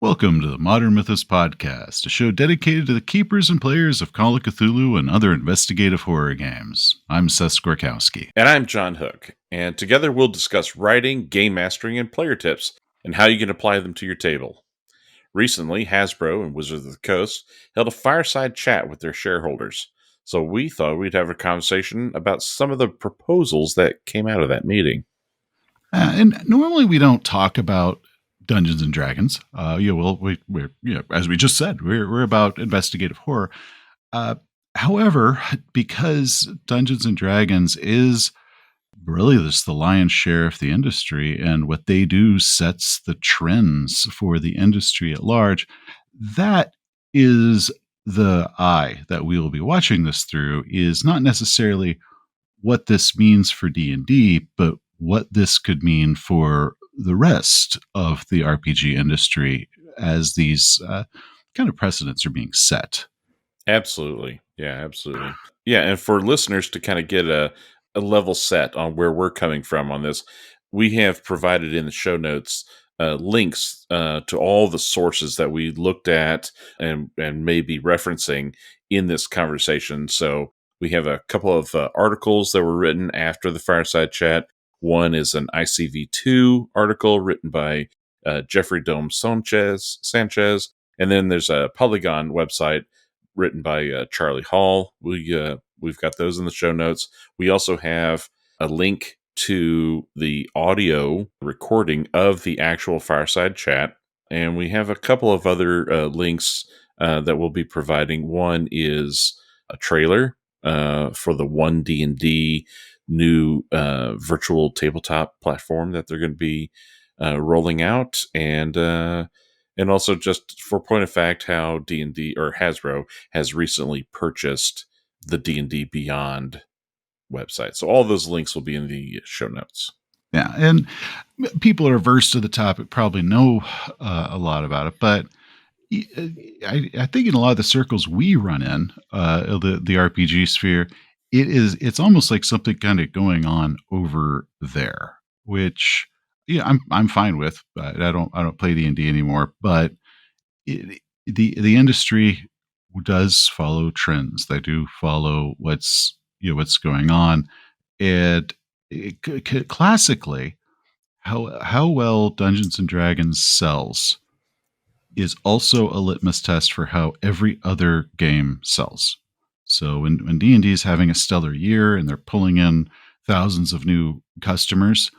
Welcome to the Modern Mythos Podcast, a show dedicated to the keepers and players of Call of Cthulhu and other investigative horror games. I'm Seth Skorkowski. And I'm John Hook, and together we'll discuss writing, game mastering, and player tips, and how you can apply them to your table. Recently, Hasbro and Wizards of the Coast held a fireside chat with their shareholders, so we thought we'd have a conversation about some of the proposals that came out of that meeting. And normally we don't talk about Dungeons and Dragons. As we just said, we're about investigative horror. However, because Dungeons and Dragons is really just the lion's share of the industry, and what they do sets the trends for the industry at large, that is the eye that we will be watching this through, is not necessarily what this means for D&D, but what this could mean for the rest of the RPG industry as these kind of precedents are being set. Absolutely. Yeah, absolutely. Yeah, and for listeners to kind of get a level set on where we're coming from on this, we have provided in the show notes links to all the sources that we looked at and may be referencing in this conversation. So we have a couple of articles that were written after the fireside chat. One is an ICV2 article written by Jeffrey Dome Sanchez, and then there's a Polygon website written by Charlie Hall. We've got those in the show notes. We also have a link to the audio recording of the actual fireside chat, and we have a couple of other links that we'll be providing. One is a trailer for the 1D&D new virtual tabletop platform that they're going to be rolling out, and also, just for point of fact, how D&D or Hasbro has recently purchased the D&D Beyond website. So all those links will be in the show notes. Yeah, and people that are versed to the topic probably know a lot about it, but I think in a lot of the circles we run in, the RPG sphere, it's almost like something kind of going on over there, which I'm fine with. I don't play D&D anymore, but the industry does follow trends. They do follow what's going on, and classically, how well Dungeons and Dragons sells is also a litmus test for how every other game sells. So when D&D is having a stellar year and they're pulling in thousands of new customers,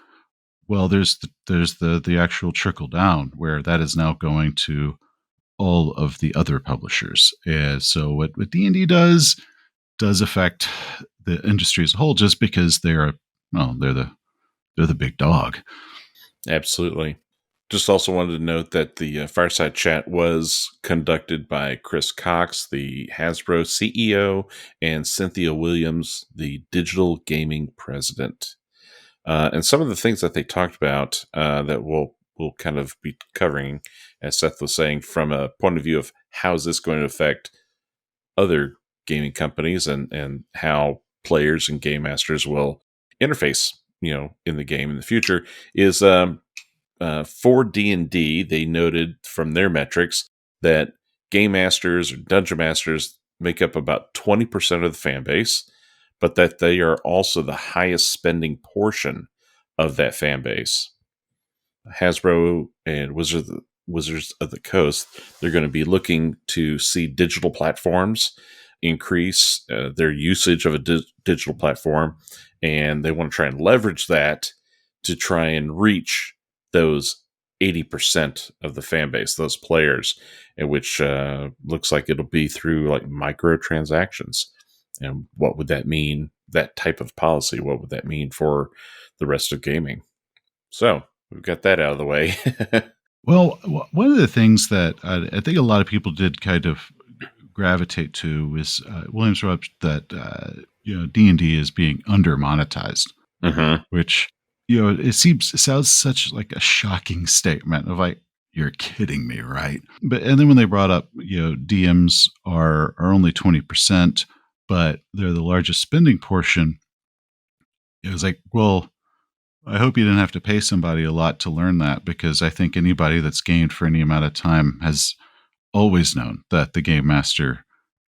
well, there's the actual trickle down where that is now going to all of the other publishers. And so what D&D does affect the industry as a whole, just because they're the big dog. Absolutely. Just also wanted to note that the fireside chat was conducted by Chris Cox, the Hasbro CEO, and Cynthia Williams, the digital gaming president. And some of the things that they talked about that we'll kind of be covering, as Seth was saying, from a point of view of how is this going to affect other gaming companies and how players and game masters will interface, in the game in the future, is for D&D, they noted from their metrics that game masters or dungeon masters make up about 20% of the fan base, but that they are also the highest spending portion of that fan base. Hasbro and Wizards of the Coast, they're going to be looking to see digital platforms increase their usage of a digital platform, and they want to try and leverage that to try and reach those 80% of the fan base, those players, in which looks like it'll be through like microtransactions. And what would that mean? That type of policy, what would that mean for the rest of gaming? So we've got that out of the way. Well, one of the things that I think a lot of people did kind of gravitate to is Williams wrote that D&D is being under monetized, which it sounds such like a shocking statement of like, you're kidding me, right? And then when they brought up DMs are only 20%, but they're the largest spending portion, it was like, well, I hope you didn't have to pay somebody a lot to learn that, because I think anybody that's gamed for any amount of time has always known that the game master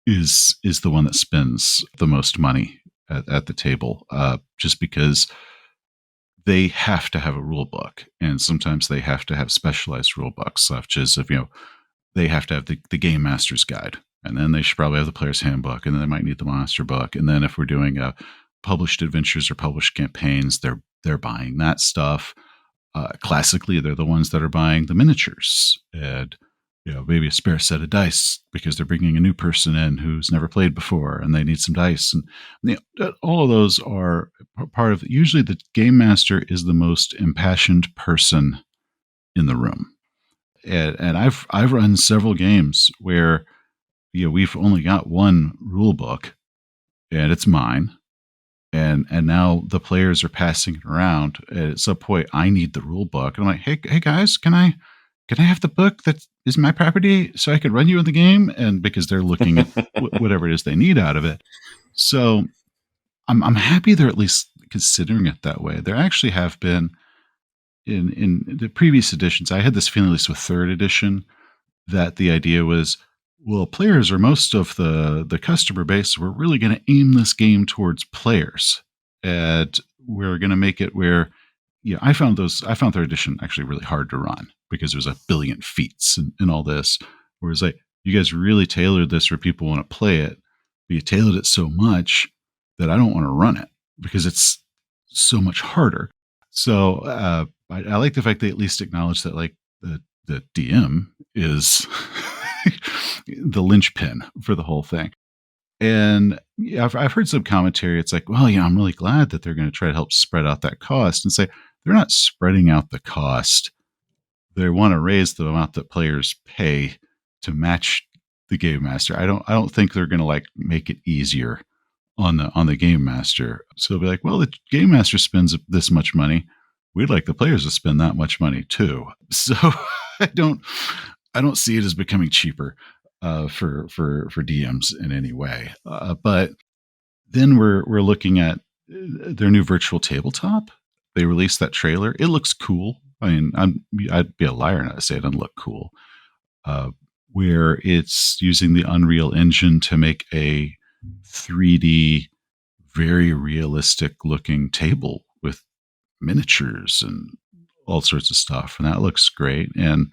is the one that spends the most money at the table, just because they have to have a rule book, and sometimes they have to have specialized rule books, such as if they have to have the game master's guide, and then they should probably have the player's handbook, and then they might need the monster book, and then if we're doing published adventures or published campaigns, they're buying that stuff. Classically, they're the ones that are buying the miniatures and maybe a spare set of dice because they're bringing a new person in who's never played before and they need some dice. And all of those are part of. Usually, the game master is the most impassioned person in the room, and I've run several games where we've only got one rule book and it's mine, and now the players are passing it around. At some point, I need the rule book, and I'm like, hey guys, can I have the book that is my property so I can run you in the game? And because they're looking at whatever it is they need out of it, so I'm happy they're at least considering it that way. There actually have been in the previous editions. I had this feeling, at least with third edition, that the idea was, well, players are most of the customer base. We're really going to aim this game towards players, and we're going to make it where, I found their edition actually really hard to run because there's a billion feats and all this. Whereas, like, you guys really tailored this where people want to play it, but you tailored it so much that I don't want to run it because it's so much harder. So I like the fact they at least acknowledge that, like, the DM is the linchpin for the whole thing. And I've heard some commentary. It's like, well, I'm really glad that they're going to try to help spread out that cost, and say they're not spreading out the cost. They want to raise the amount that players pay to match the game master. I don't think they're going to, like, make it easier on the game master. So they'll be like, well, the game master spends this much money. We'd like the players to spend that much money too. So I don't see it as becoming cheaper for DMs in any way. But then we're looking at their new virtual tabletop. They released that trailer. It looks cool. I mean, I'd be a liar not to say it doesn't look cool. Where it's using the Unreal Engine to make a 3D, very realistic looking table with miniatures and all sorts of stuff, and that looks great. And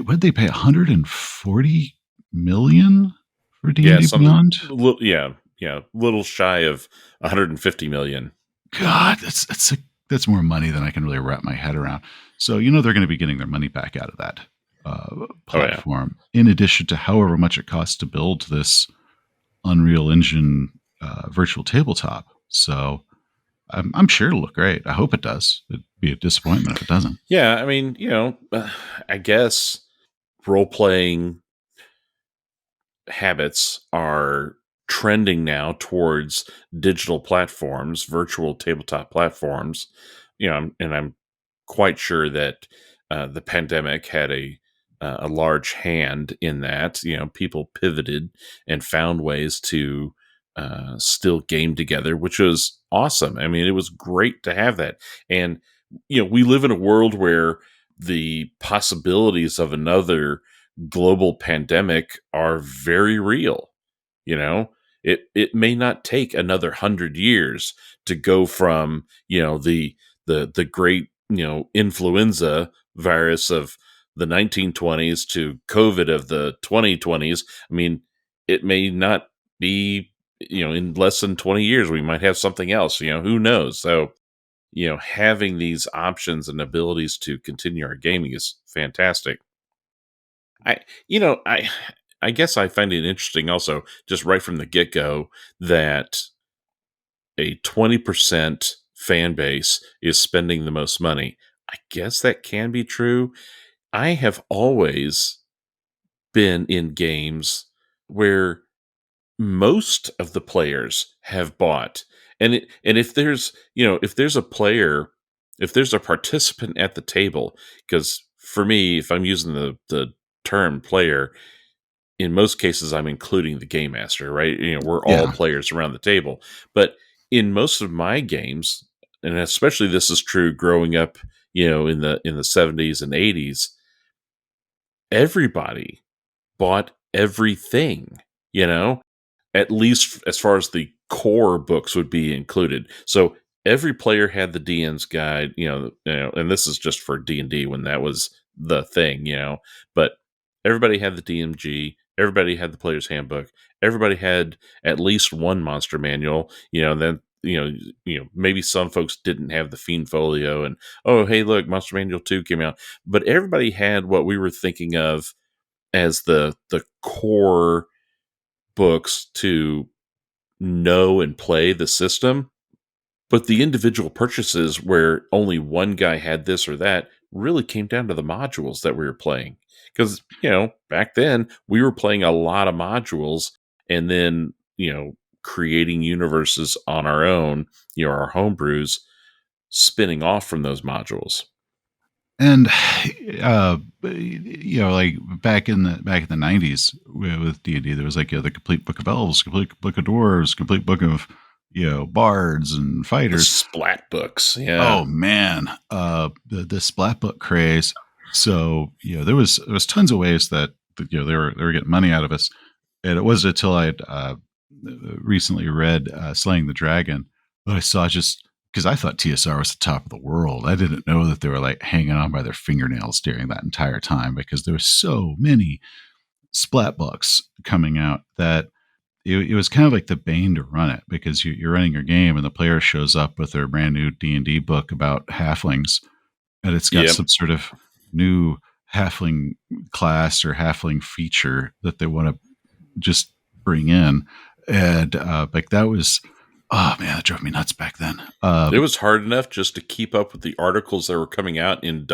would they pay 140 million for Yeah, D&D something. Beyond? Yeah, little shy of 150 million. God, that's more money than I can really wrap my head around. So they're going to be getting their money back out of that platform, in addition to however much it costs to build this Unreal Engine virtual tabletop. So I'm sure it'll look great. I hope it does. It'd be a disappointment if it doesn't. Yeah, I mean, I guess role playing habits are trending now towards digital platforms, virtual tabletop platforms. And I'm quite sure that the pandemic had a large hand in that. People pivoted and found ways to still game together, which was awesome. I mean, it was great to have that. And we live in a world where the possibilities of another global pandemic are very real. It may not take another 100 years to go from the great influenza virus of the 1920s to COVID of the 2020s. I mean, it may not be, in less than 20 years we might have something else. Who knows? So having these options and abilities to continue our gaming is fantastic. I you know I guess I find it interesting also, just right from the get go, that a 20% fan base is spending the most money. I guess that can be true. I have always been in games where most of the players have bought. And if there's, if there's a participant at the table, because for me, if I'm using the term player, in most cases I'm including the game master, right? We're all Yeah. players around the table. But in most of my games, and especially this is true growing up, in the 70s and 80s, everybody bought everything, you know, at least as far as the core books would be included. So every player had the DM's guide, and this is just for D&D when that was the thing, but everybody had the DMG, everybody had the player's handbook, everybody had at least one monster manual, and then maybe some folks didn't have the Fiend Folio, and oh hey look, Monster Manual 2 came out, but everybody had what we were thinking of as the core books to know and play the system. But the individual purchases where only one guy had this or that really came down to the modules that we were playing. Because, back then we were playing a lot of modules and then, creating universes on our own, our homebrews spinning off from those modules. And like back in the 90s with D&D, there was like the complete book of elves, complete book of dwarves, complete book of bards and The fighters. splat books, yeah. Oh man, the splat book craze. So there was tons of ways that they were getting money out of us, and it wasn't until I had recently read Slaying the Dragon that I saw, just because I thought TSR was the top of the world. I didn't know that they were like hanging on by their fingernails during that entire time, because there were so many splat books coming out that it was kind of like the bane to run it, because you're running your game and the player shows up with their brand new D&D book about halflings, and it's got Yep. some sort of new halfling class or halfling feature that they want to just bring in. And like that was, oh man, that drove me nuts back then. It was hard enough just to keep up with the articles that were coming out in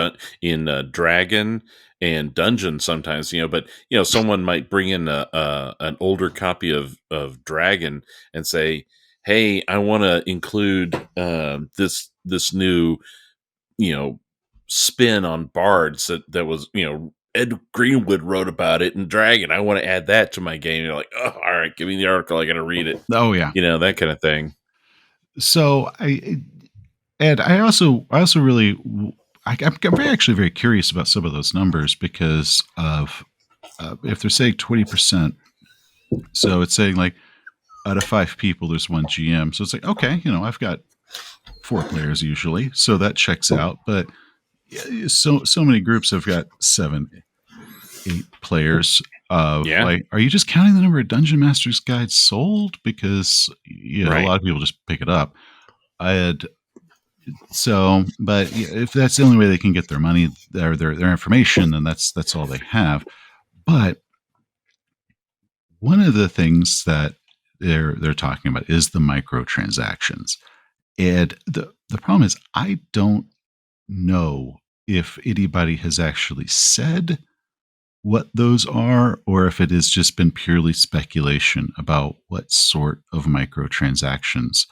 Dragon and Dungeon sometimes, but someone might bring in an older copy of Dragon and say, "Hey, I want to include this new spin on bards that was Ed Greenwood wrote about it in Dragon. I want to add that to my game." You're like, "Oh, all right, give me the article. I got to read it." Oh yeah. That kind of thing. So I also really, I'm actually very curious about some of those numbers, because of if they're saying 20%, so it's saying like out of 5 people there's one GM. So it's like, okay, I've got 4 players usually, so that checks out. But so many groups have got 7, 8 players. Of Yeah. like, are you just counting the number of Dungeon Master's Guides sold? Because a Right. lot of people just pick it up. But if that's the only way they can get their money, their information, then that's all they have. But one of the things that they're talking about is the microtransactions. And the problem is, I don't know if anybody has actually said what those are, or if it has just been purely speculation about what sort of microtransactions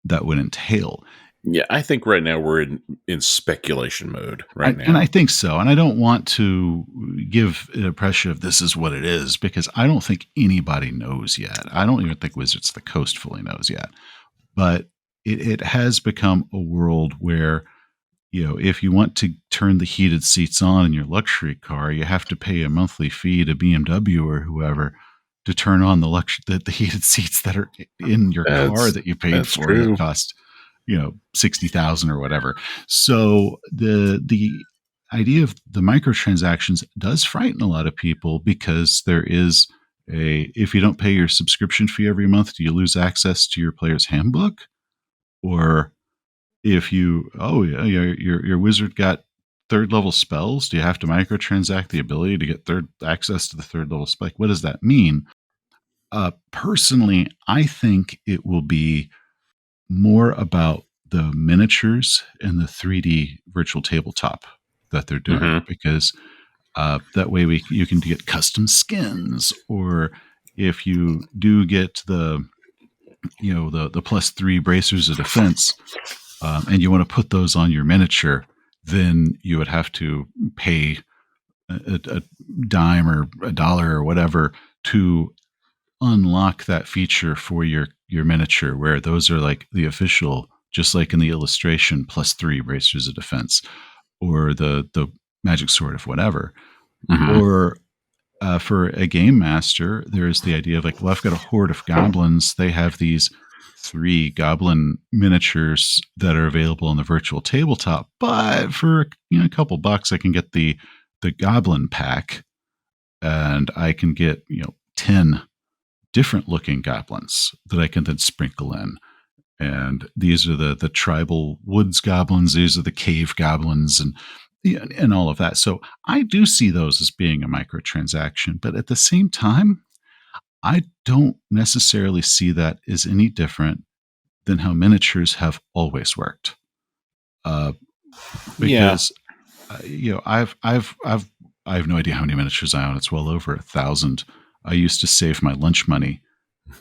that would entail. Yeah, I think right now we're in speculation mode right now. And I think so. And I don't want to give an impression of this is what it is, because I don't think anybody knows yet. I don't even think Wizards of the Coast fully knows yet. But it has become a world where, if you want to turn the heated seats on in your luxury car, you have to pay a monthly fee to BMW or whoever to turn on the heated seats that are in your car that you paid for, true. that cost $60,000 or whatever. So the idea of the microtransactions does frighten a lot of people, because there is if you don't pay your subscription fee every month, do you lose access to your player's handbook? Or if your wizard got 3rd level spells, do you have to microtransact the ability to get access to the 3rd level spell? What does that mean? Personally, I think it will be more about the miniatures and the 3D virtual tabletop that they're doing, because that way you can get custom skins, or if you do get the +3 bracers of defense, and you want to put those on your miniature, then you would have to pay a dime or $1 or whatever to unlock that feature for your miniature, where those are like the official just like in the illustration, +3 bracers of defense, or the magic sword of whatever. Mhm. Or for a game master, there's the idea of like, well, I've got a horde of goblins. They have these 3 goblin miniatures that are available on the virtual tabletop, but for a couple bucks, I can get the goblin pack, and I can get 10 different looking goblins that I can then sprinkle in. And these are the tribal woods goblins. These are the cave goblins, and all of that. So I do see those as being a microtransaction, but at the same time, I don't necessarily see that as any different than how miniatures have always worked. Uh, Yeah. because I have no idea how many miniatures I own. It's well over 1,000. I used to save my lunch money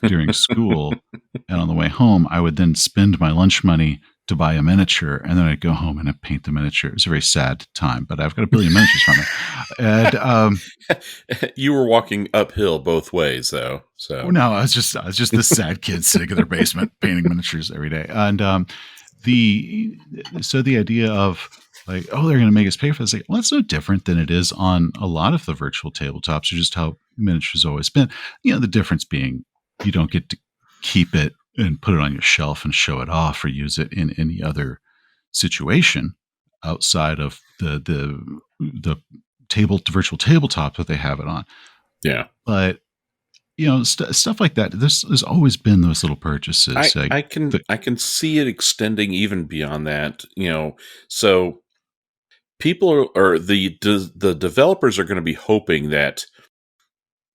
during school, and on the way home, I would then spend my lunch money to buy a miniature, and then I'd go home and I'd paint the miniature. It was a very sad time, but I've got a billion miniatures from it. And You were walking uphill both ways, though. So no, I was just this sad kid sitting in their basement painting miniatures every day. And the so the idea of like, oh, they're going to make us pay for this. Like, well, it's no different than it is on a lot of the virtual tabletops, or just how miniatures always been. The difference being you don't get to keep it and put it on your shelf and show it off or use it in any other situation outside of the virtual tabletop that they have it on. yeah, But stuff like that. There's always been those little purchases. Like I can see it extending even beyond that. So people are the developers are going to be hoping that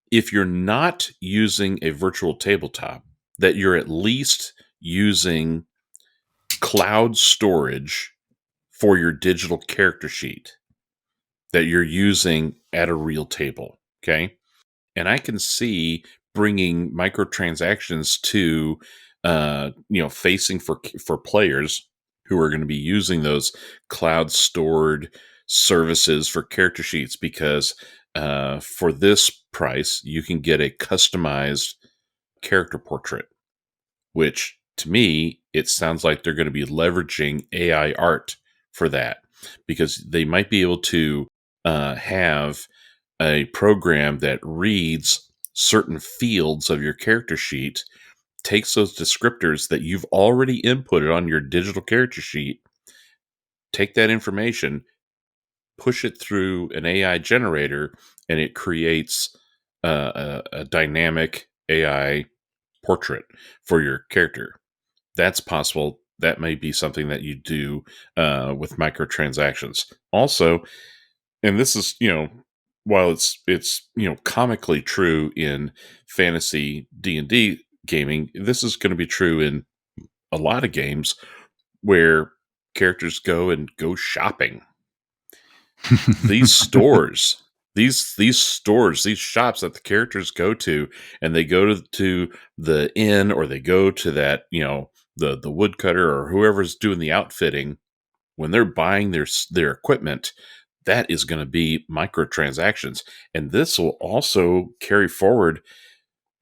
if you're not using a virtual tabletop, that you're at least using cloud storage for your digital character sheet that you're using at a real table. Okay. And I can see bringing microtransactions to, facing for players who are going to be using those cloud stored services for character sheets, because for this price, you can get a customized character portrait, which to me, it sounds like they're going to be leveraging AI art for that, because they might be able to have a program that reads certain fields of your character sheet, takes those descriptors that you've already inputted on your digital character sheet, take that information, push it through an AI generator, and it creates a dynamic AI portrait for your character. That's possible. That may be something that you do with microtransactions. Also, and this is, while it's comically true in fantasy D&D gaming, this is going to be true in a lot of games where characters go shopping. These stores, these shops that the characters go to, and they go to the inn, or they go to that, the woodcutter or whoever's doing the outfitting, when they're buying their equipment, that is going to be microtransactions. And this will also carry forward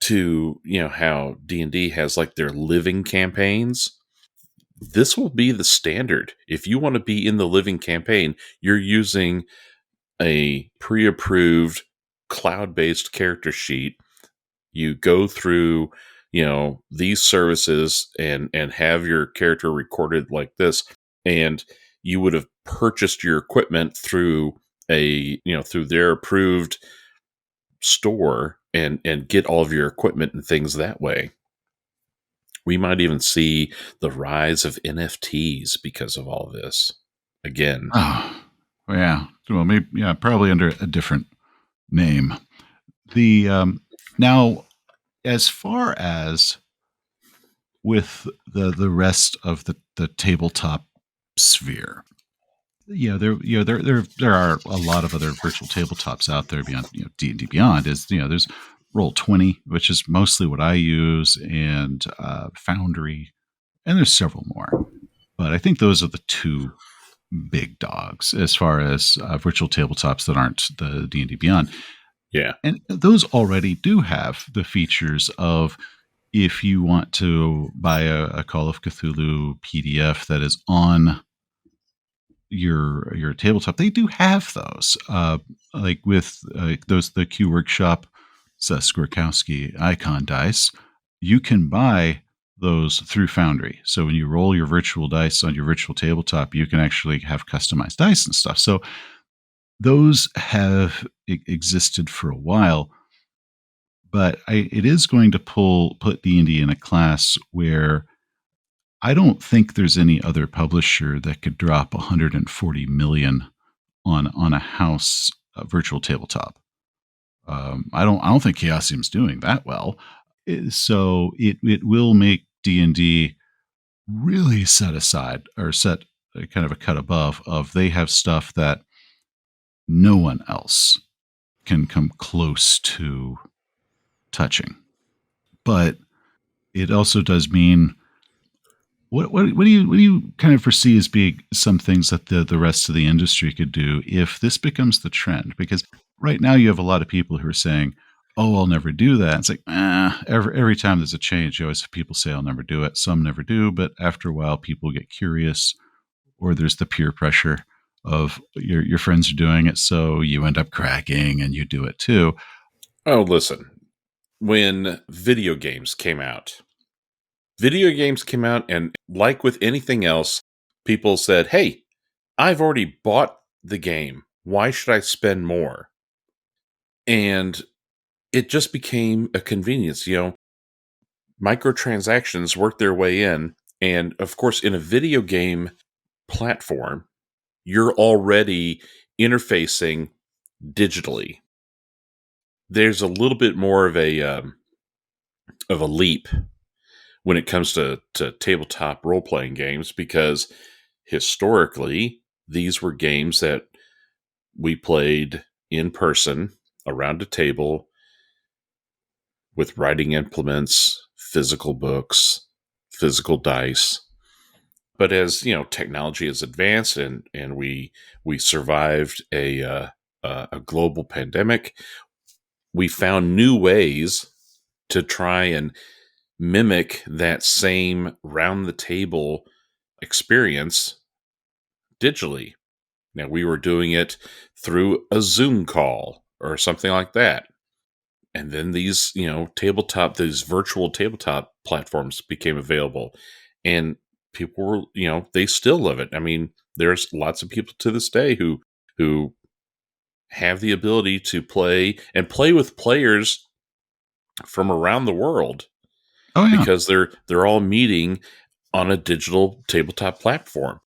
to, how D&D has like their living campaigns. This will be the standard. If you want to be in the living campaign, you're using a pre-approved cloud-based character sheet. You go through, these services and have your character recorded like this, and you would have purchased your equipment through through their approved store, and get all of your equipment and things that way. We might even see the rise of NFTs because of all this. Again, oh, yeah. Well, maybe probably under a different name. The Now, as far as with the rest of the tabletop sphere, there are a lot of other virtual tabletops out there beyond D&D Beyond. Is there's Roll20, which is mostly what I use, and Foundry, and there's several more, but I think those are the two big dogs as far as virtual tabletops that aren't the D&D Beyond. yeah, And those already do have the features of if you want to buy a Call of Cthulhu PDF that is on your tabletop, they do have those. Like with those the Q Workshop Skorkowski icon dice, you can buy those through Foundry. So when you roll your virtual dice on your virtual tabletop, you can actually have customized dice and stuff. So those have existed for a while, but it is going to put D&D in a class where I don't think there's any other publisher that could drop 140 million on a house virtual tabletop. I don't think Chaosium's doing that well. So it will make D&D really set aside, or set kind of a cut above of, they have stuff that no one else can come close to touching. But it also does mean, what do you kind of foresee as being some things that the rest of the industry could do if this becomes the trend? Because right now you have a lot of people who are saying, "Oh, I'll never do that." It's like, every time there's a change, you always have people say, "I'll never do it." Some never do, but after a while, people get curious, or there's the peer pressure of your friends are doing it, so you end up cracking and you do it too. Oh, listen. When video games came out, and like with anything else, people said, "Hey, I've already bought the game. Why should I spend more?" And it just became a convenience. Microtransactions work their way in. And of course, in a video game platform, you're already interfacing digitally. There's a little bit more of a leap when it comes to tabletop role playing games, because historically these were games that we played in person around a table with writing implements, physical books, physical dice. But as technology has advanced, and we survived a global pandemic, we found new ways to try and mimic that same round the table experience digitally. Now, we were doing it through a Zoom call or something like that. And then these virtual tabletop platforms became available, and people were, they still love it. I mean, there's lots of people to this day who have the ability to play with players from around the world, Oh yeah, because they're all meeting on a digital tabletop platform.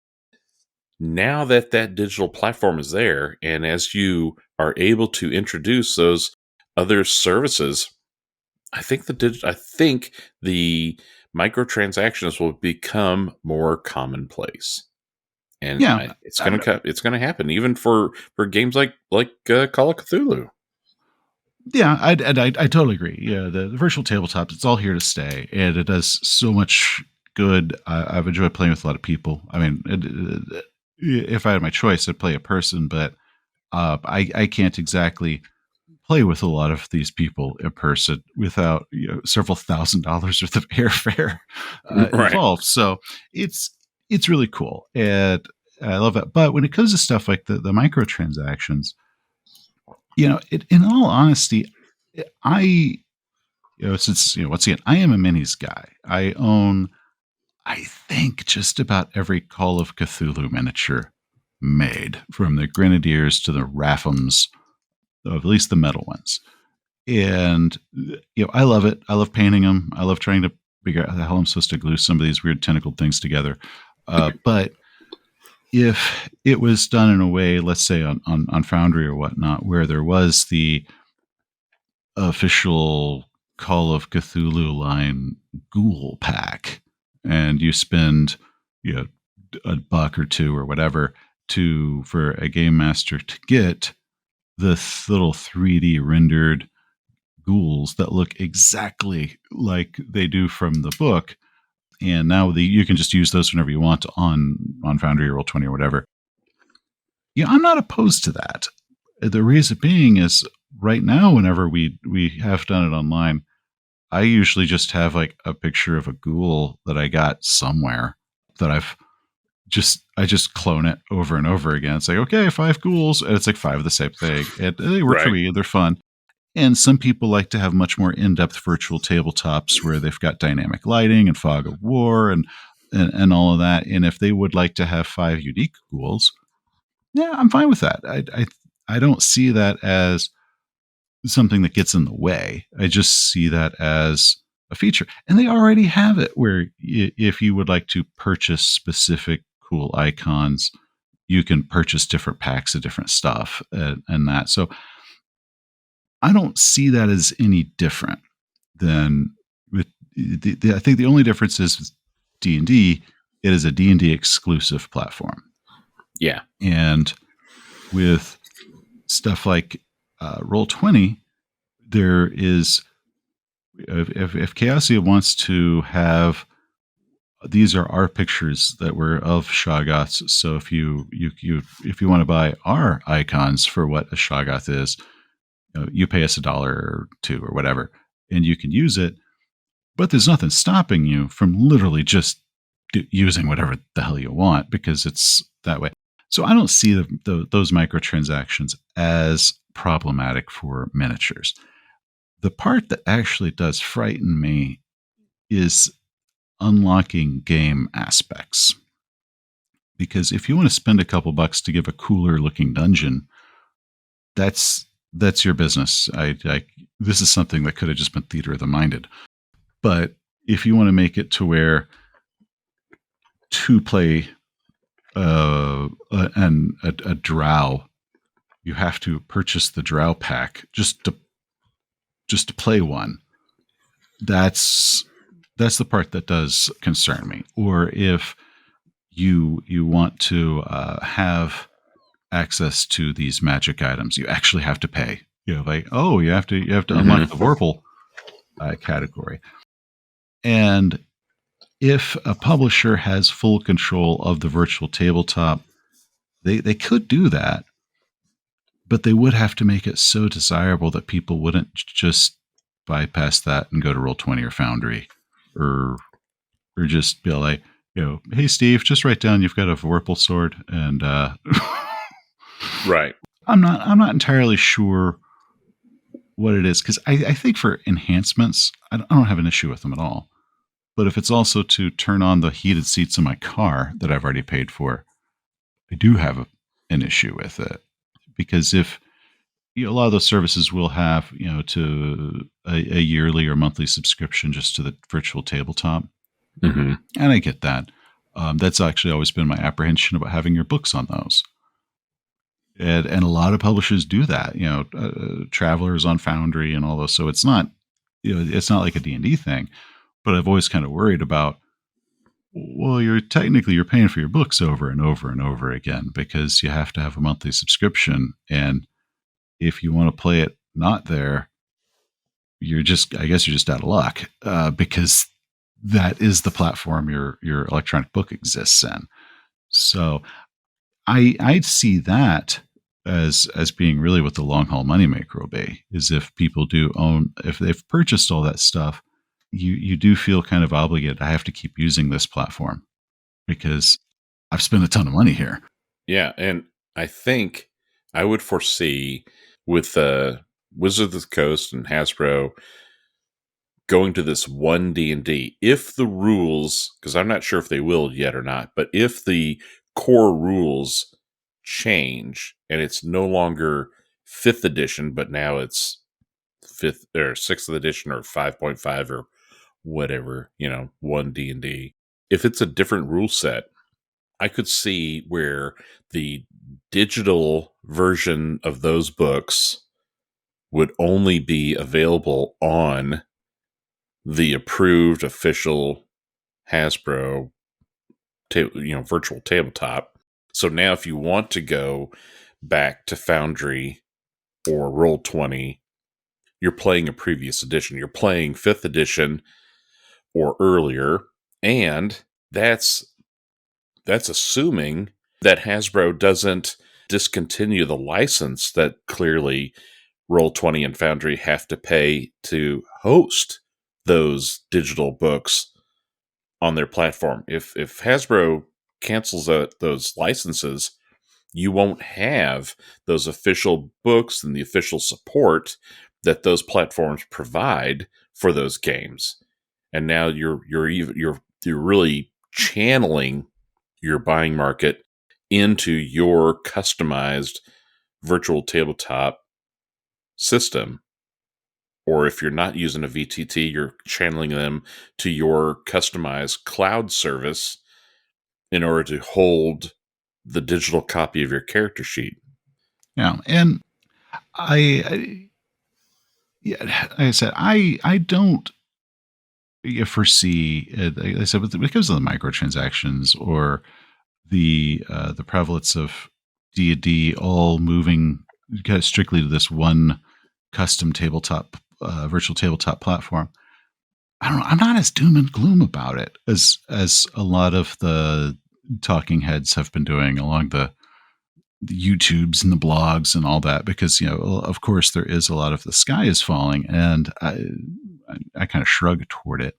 Now that digital platform is there, and as you are able to introduce those other services, I think the microtransactions will become more commonplace, and yeah. it's gonna happen even for games like Call of Cthulhu. Yeah, I totally agree. Yeah, the virtual tabletops, it's all here to stay, and it does so much good. I've enjoyed playing with a lot of people. I mean, if I had my choice, I'd play a person, but I can't exactly play with a lot of these people in person without several $1,000s worth of airfare Right. involved. So it's really cool, and I love that. But when it comes to stuff like the microtransactions, in all honesty, I, since, once again, I am a minis guy. I own, I think, just about every Call of Cthulhu miniature made, from the Grenadiers to the Raphams, at least the metal ones. And, I love it. I love painting them. I love trying to figure out how the hell I'm supposed to glue some of these weird tentacled things together. But if it was done in a way, let's say on Foundry or whatnot, where there was the official Call of Cthulhu line ghoul pack, and you spend you know a buck or two or whatever to for a game master to get the little 3D rendered ghouls that look exactly like they do from the book, and now you can just use those whenever you want on Foundry or Roll20 or whatever. Yeah, I'm not opposed to that. The reason being is, right now, whenever we have done it online, I usually just have like a picture of a ghoul that I got somewhere that I just clone it over and over again. It's like, okay, 5 ghouls, and it's like 5 of the same thing. And they work for Right. me. They're fun. And some people like to have much more in-depth virtual tabletops where they've got dynamic lighting and fog of war and all of that. And if they would like to have 5 unique ghouls, yeah, I'm fine with that. I don't see that as something that gets in the way. I just see that as a feature. And they already have it where if you would like to purchase specific cool icons, you can purchase different packs of different stuff and that. So I don't see that as any different than with I think the only difference is with D&D, it is a D&D exclusive platform. Yeah. And with stuff like Roll20, there is if Chaosia wants to have these are our pictures that were of Shoggoths. So if you want to buy our icons for what a Shoggoth is, you pay us $1 or $2 or whatever, and you can use it. But there's nothing stopping you from literally just using whatever the hell you want because it's that way. So I don't see those microtransactions as problematic for miniatures. The part that actually does frighten me is unlocking game aspects. Because if you want to spend a couple bucks to give a cooler looking dungeon, that's your business. This is something that could have just been theater of the minded. But if you want to make it to where to play a drow, you have to purchase the drow pack just to play one. That's the part that does concern me. Or if you want to have access to these magic items, you actually have to pay. Like, oh, you have to unlock the Vorpal category. And if a publisher has full control of the virtual tabletop, they could do that, but they would have to make it so desirable that people wouldn't just bypass that and go to Roll20 or Foundry, or just be like, hey Steve, just write down you've got a Vorpal sword, and Right. I'm not entirely sure what it is, because I think for enhancements, I don't have an issue with them at all. But if it's also to turn on the heated seats in my car that I've already paid for, I do have an issue with it. Because if a lot of those services will have, to a yearly or monthly subscription just to the virtual tabletop. Mm-hmm. And I get that. That's actually always been my apprehension about having your books on those. And a lot of publishers do that, Travelers on Foundry and all those. So it's not, it's not like a D&D thing, but I've always kind of worried about, well, you're paying for your books over and over and over again because you have to have a monthly subscription. And if you want to play it not there, I guess you're just out of luck, because that is the platform your electronic book exists in. So I'd see that as being really what the long haul moneymaker will be, is if people if they've purchased all that stuff, you do feel kind of obligated. I have to keep using this platform because I've spent a ton of money here. Yeah, and I think I would foresee with Wizards of the Coast and Hasbro going to this one D&D, if the rules, because I'm not sure if they will yet or not, but if the core rules change and it's no longer 5th edition, but now it's 5th or 6th edition or 5.5 or whatever, 1 D&D. If it's a different rule set, I could see where the digital version of those books would only be available on the approved official Hasbro virtual tabletop. So now if you want to go back to Foundry or Roll20, you're playing a previous edition. You're playing 5th edition or earlier, and that's assuming that Hasbro doesn't discontinue the license that clearly Roll20 and Foundry have to pay to host those digital books on their platform. If Hasbro cancels out those licenses, you won't have those official books and the official support that those platforms provide for those games. And now you're really channeling your buying market into your customized virtual tabletop system. Or if you're not using a VTT, you're channeling them to your customized cloud service in order to hold the digital copy of your character sheet. Yeah, and yeah, like I said, I don't foresee, like I said, because of the microtransactions or the prevalence of D&D all moving kind of strictly to this one custom tabletop, virtual tabletop platform. I don't know. I'm not as doom and gloom about it as a lot of the talking heads have been doing along the YouTubes and the blogs and all that, because of course there is a lot of the sky is falling, and I kind of shrug toward it,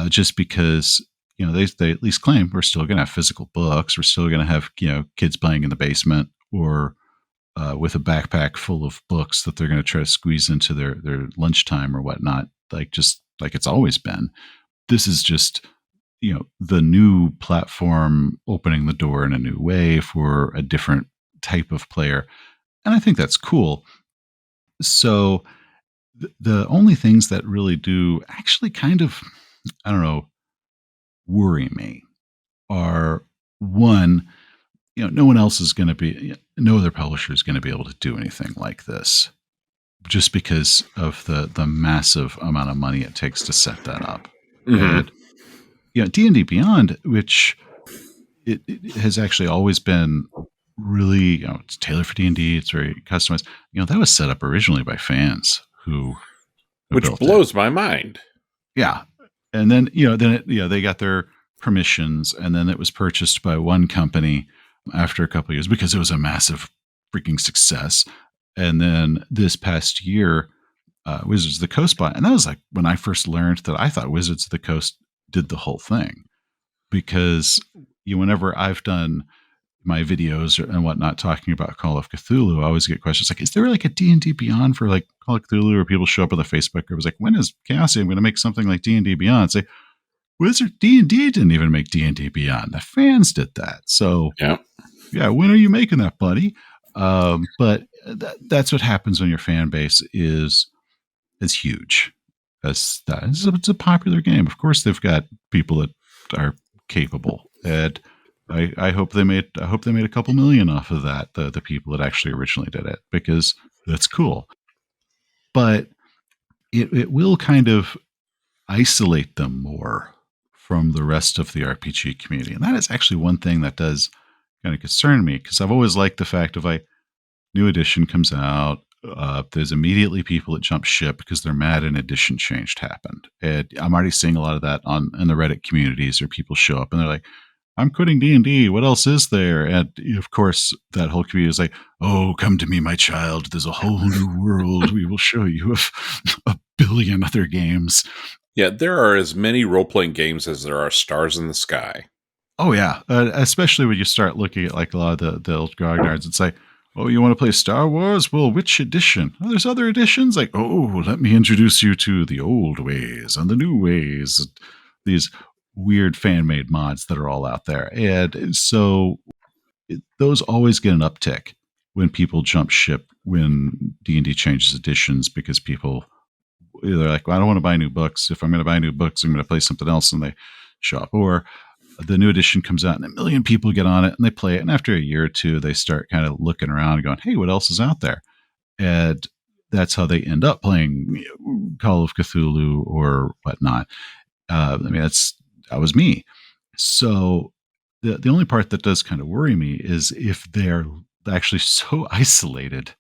just because they at least claim we're still going to have physical books, we're still going to have kids playing in the basement or with a backpack full of books that they're going to try to squeeze into their lunchtime or whatnot, just like it's always been. This is just the new platform opening the door in a new way for a different type of player, and I think that's cool. So the only things that really do actually kind of, I don't know, worry me are, one, no one else is going to be, no other publisher is going to be able to do anything like this, just because of the massive amount of money it takes to set that up. Mm-hmm. And D&D Beyond, which it has actually always been really, it's tailored for D&D, it's very customized. That was set up originally by fans who Which built blows it. my mind. Yeah. And then, they got their permissions, and then it was purchased by one company after a couple of years because it was a massive freaking success. And then this past year, Wizards of the Coast bought, and that was like when I first learned that I thought Wizards of the Coast did the whole thing, because whenever I've done my videos and whatnot talking about Call of Cthulhu, I always get questions like, is there like a D&D Beyond for like Call of Cthulhu? Or people show up on the Facebook group, it's like, when is Chaosium going to make something like D&D Beyond? Say, Wizard D&D didn't even make D&D Beyond. The fans did that. So yeah, when are you making that, buddy? But that's what happens when your fan base is huge. It's a popular game. Of course, they've got people that are capable, and I hope they made a couple million off of that. The people that actually originally did it, because that's cool. But it will kind of isolate them more from the rest of the RPG community, and that is actually one thing that does kind of concern me, because I've always liked the fact of, like, new edition comes out, there's immediately people that jump ship because they're mad an edition change happened. And I'm already seeing a lot of that in the Reddit communities, where people show up and they're like, I'm quitting D&D. What else is there? And of course, that whole community is like, oh, come to me, my child. There's a whole new world. We will show you a billion other games. Yeah, there are as many role-playing games as there are stars in the sky. Oh, yeah. Especially when you start looking at like a lot of the old grognards and say, oh, you want to play Star Wars? Well, which edition? Oh, there's other editions. Like, oh, let me introduce you to the old ways and the new ways. These weird fan-made mods that are all out there. And so those always get an uptick when people jump ship when D&D changes editions, because people, they're like, well, I don't want to buy new books. If I'm going to buy new books, I'm going to play something else, and they show up. Or the new edition comes out and a million people get on it and they play it. And after a year or two, they start kind of looking around and going, hey, what else is out there? And that's how they end up playing Call of Cthulhu or whatnot. I mean, that was me. So the only part that does kind of worry me is if they're actually so isolated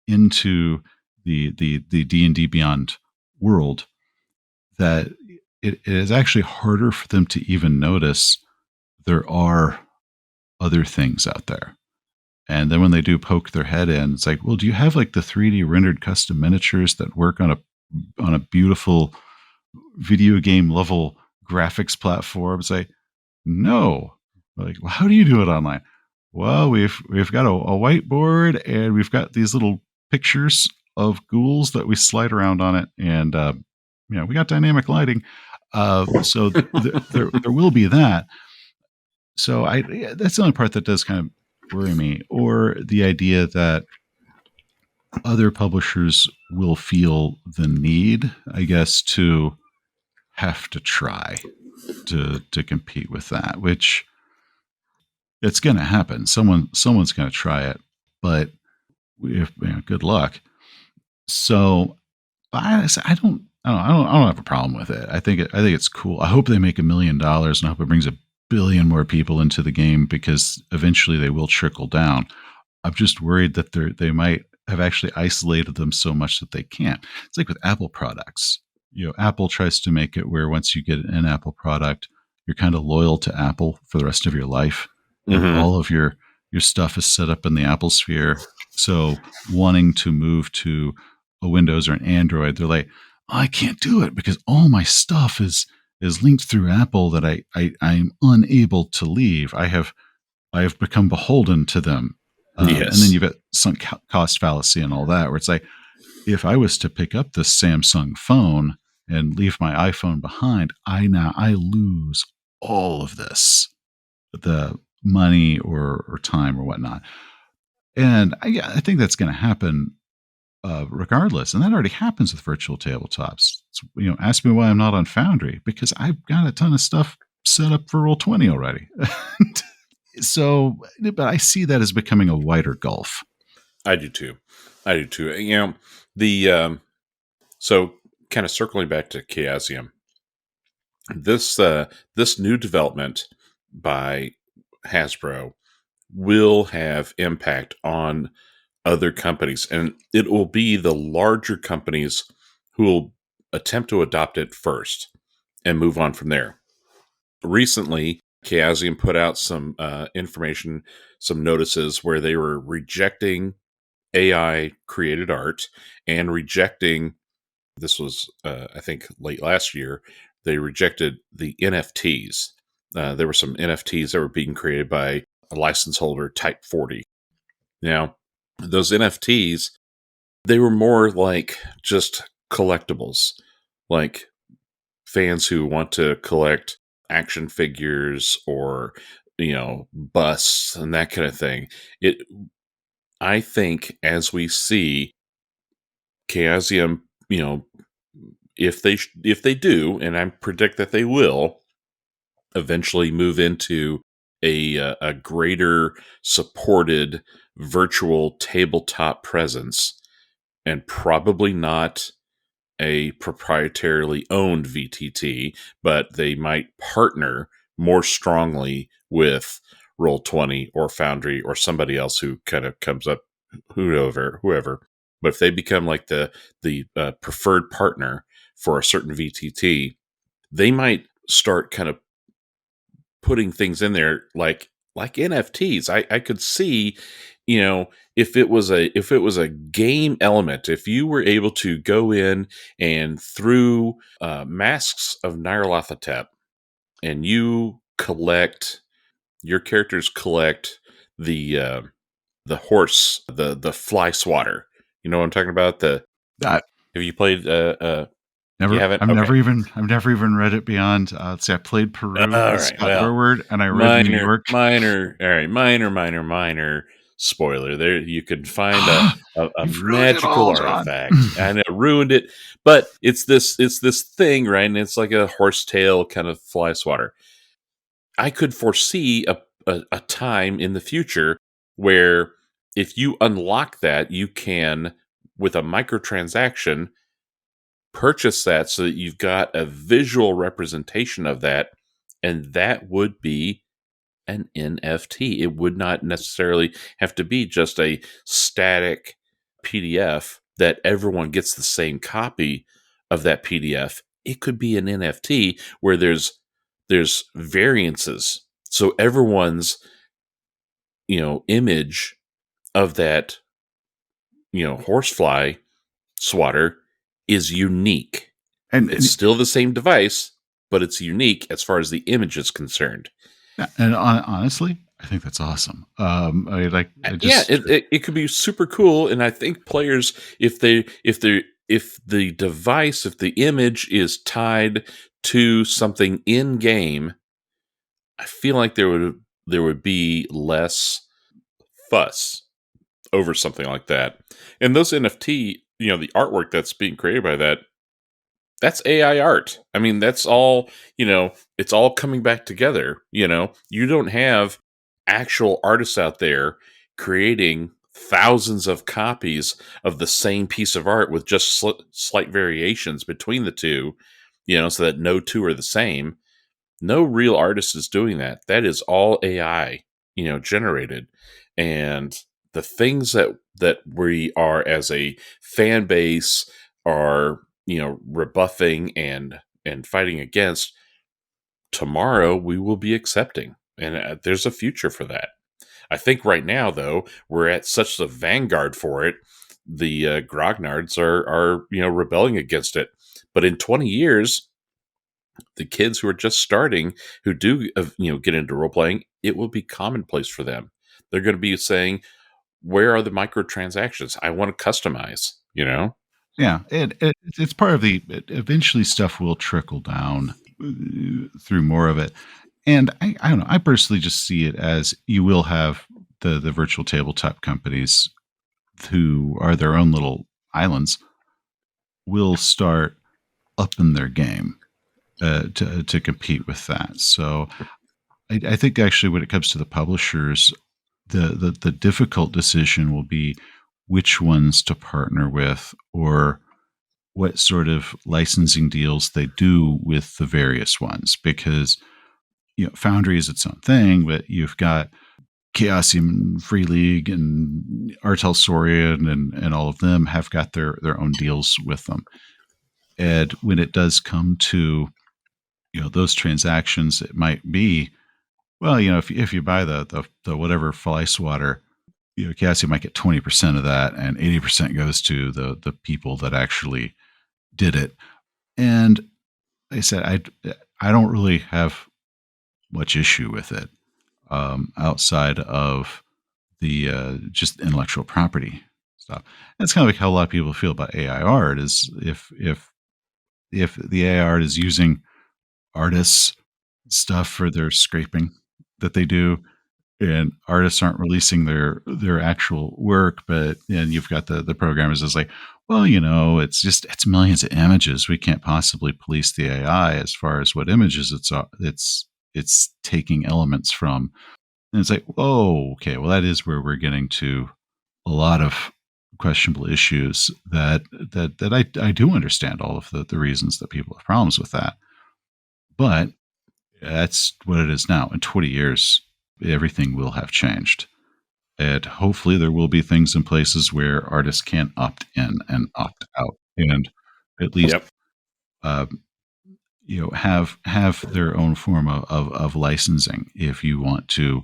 into the D&D Beyond world that it is actually harder for them to even notice there are other things out there. And then when they do poke their head in, it's like, well, do you have like the 3D rendered custom miniatures that work on a beautiful video game level graphics platforms. No. Like, well, how do you do it online? Well, we've got a whiteboard, and we've got these little pictures of ghouls that we slide around on it, and we got dynamic lighting. So there will be that. So that's the only part that does kind of worry me, or the idea that other publishers will feel the need, I guess, to have to try to compete with that, which it's going to happen. Someone's going to try it, but good luck. So I don't have a problem with it. I think it's cool. I hope they make $1 million, and I hope it brings 1 billion more people into the game, because eventually they will trickle down. I'm just worried that they might have actually isolated them so much that they can't. It's like with Apple products. Apple tries to make it where once you get an Apple product, you're kind of loyal to Apple for the rest of your life. Mm-hmm. All of your stuff is set up in the Apple sphere. So wanting to move to a Windows or an Android, they're like, oh, I can't do it because all my stuff is linked through Apple that I'm unable to leave. I have become beholden to them. And then Yes. you've got sunk cost fallacy and all that, where it's like, if I was to pick up this Samsung phone and leave my iPhone behind, I lose all of this, the money or time or whatnot. And I think that's going to happen regardless. And that already happens with virtual tabletops. Ask me why I'm not on Foundry, because I've got a ton of stuff set up for Roll20 already. So, but I see that as becoming a wider gulf. I do too. The so kind of circling back to Chaosium, this new development by Hasbro will have impact on other companies, and it will be the larger companies who will attempt to adopt it first and move on from there. Recently, Chaosium put out some information, some notices where they were rejecting AI created art and rejecting, this was, I think, late last year, they rejected the NFTs. There were some NFTs that were being created by a license holder, Type 40. Now, those NFTs, they were more like just collectibles, like fans who want to collect action figures or busts and that kind of thing. I think as we see Chaosium, if they do, and I predict that they will eventually move into a greater supported virtual tabletop presence, and probably not a proprietarily owned VTT, but they might partner more strongly with Roll20 or Foundry or somebody else who kind of comes up, whoever. But if they become like the preferred partner for a certain VTT, they might start kind of putting things in there like NFTs. I could see, if it was a game element, if you were able to go in and through Masks of Nyarlathotep, and your characters collect the horse, the fly swatter. You know what I'm talking about? That Have you played? You never, haven't? Okay. I've never even read it beyond. Let's see, I played Peru All with right. Scott Well, Dorward, and I read New York. All right, minor spoiler. There, you can find a You've ruined it magical all, John. artifact, and it ruined it. But it's this thing, right? And it's like a horsetail kind of fly swatter. I could foresee a time in the future where if you unlock that, you can, with a microtransaction, purchase that so that you've got a visual representation of that, and that would be an NFT. It would not necessarily have to be just a static PDF that everyone gets the same copy of that PDF. It could be an NFT where there's variances. So everyone's, image of that, horsefly swatter is unique. It's and still the same device, but it's unique as far as the image is concerned. honestly, I think that's awesome. I Yeah, just it could be super cool, and I think players, if the device, if the image is tied to something in game, I feel like there would be less fuss over something like that. And those NFT, the artwork that's being created by that's AI art. I mean, that's all, it's all coming back together. You don't have actual artists out there creating thousands of copies of the same piece of art with just slight variations between the two, so that no two are the same. No real artist is doing that. That is all AI, generated. And the things that we are as a fan base are, rebuffing and fighting against, tomorrow we will be accepting. And there's a future for that. I think right now, though, we're at such the vanguard for it. The grognards are rebelling against it. But in 20 years, the kids who are just starting, who do get into role playing, it will be commonplace for them. They're going to be saying, "Where are the microtransactions? I want to customize." yeah, it's part of eventually stuff will trickle down through more of it. And I don't know. I personally just see it as you will have the virtual tabletop companies who are their own little islands will start upping their game to compete with that. So I think actually when it comes to the publishers, the difficult decision will be which ones to partner with or what sort of licensing deals they do with the various ones because Foundry is its own thing, but you've got Chaosium, Free League, and Artel Saurian, and all of them have got their own deals with them. And when it does come to those transactions, it might be well, if you buy the whatever fly swatter, Chaosium might get 20% of that, and 80% goes to the people that actually did it. And like I said, I don't really have much issue with it outside of the just intellectual property stuff. That's kind of like how a lot of people feel about AI art. Is if the AI art is using artists' stuff for their scraping that they do, and artists aren't releasing their actual work, but then you've got the programmers is like, well, it's millions of images. We can't possibly police the AI as far as what images it's taking elements from. And it's like, oh, okay, well, that is where we're getting to a lot of questionable issues that I do understand all of the reasons that people have problems with that. But that's what it is now. In 20 years, everything will have changed. And hopefully there will be things in places where artists can opt in and opt out and at least Yep. uh, have their own form of licensing if you want to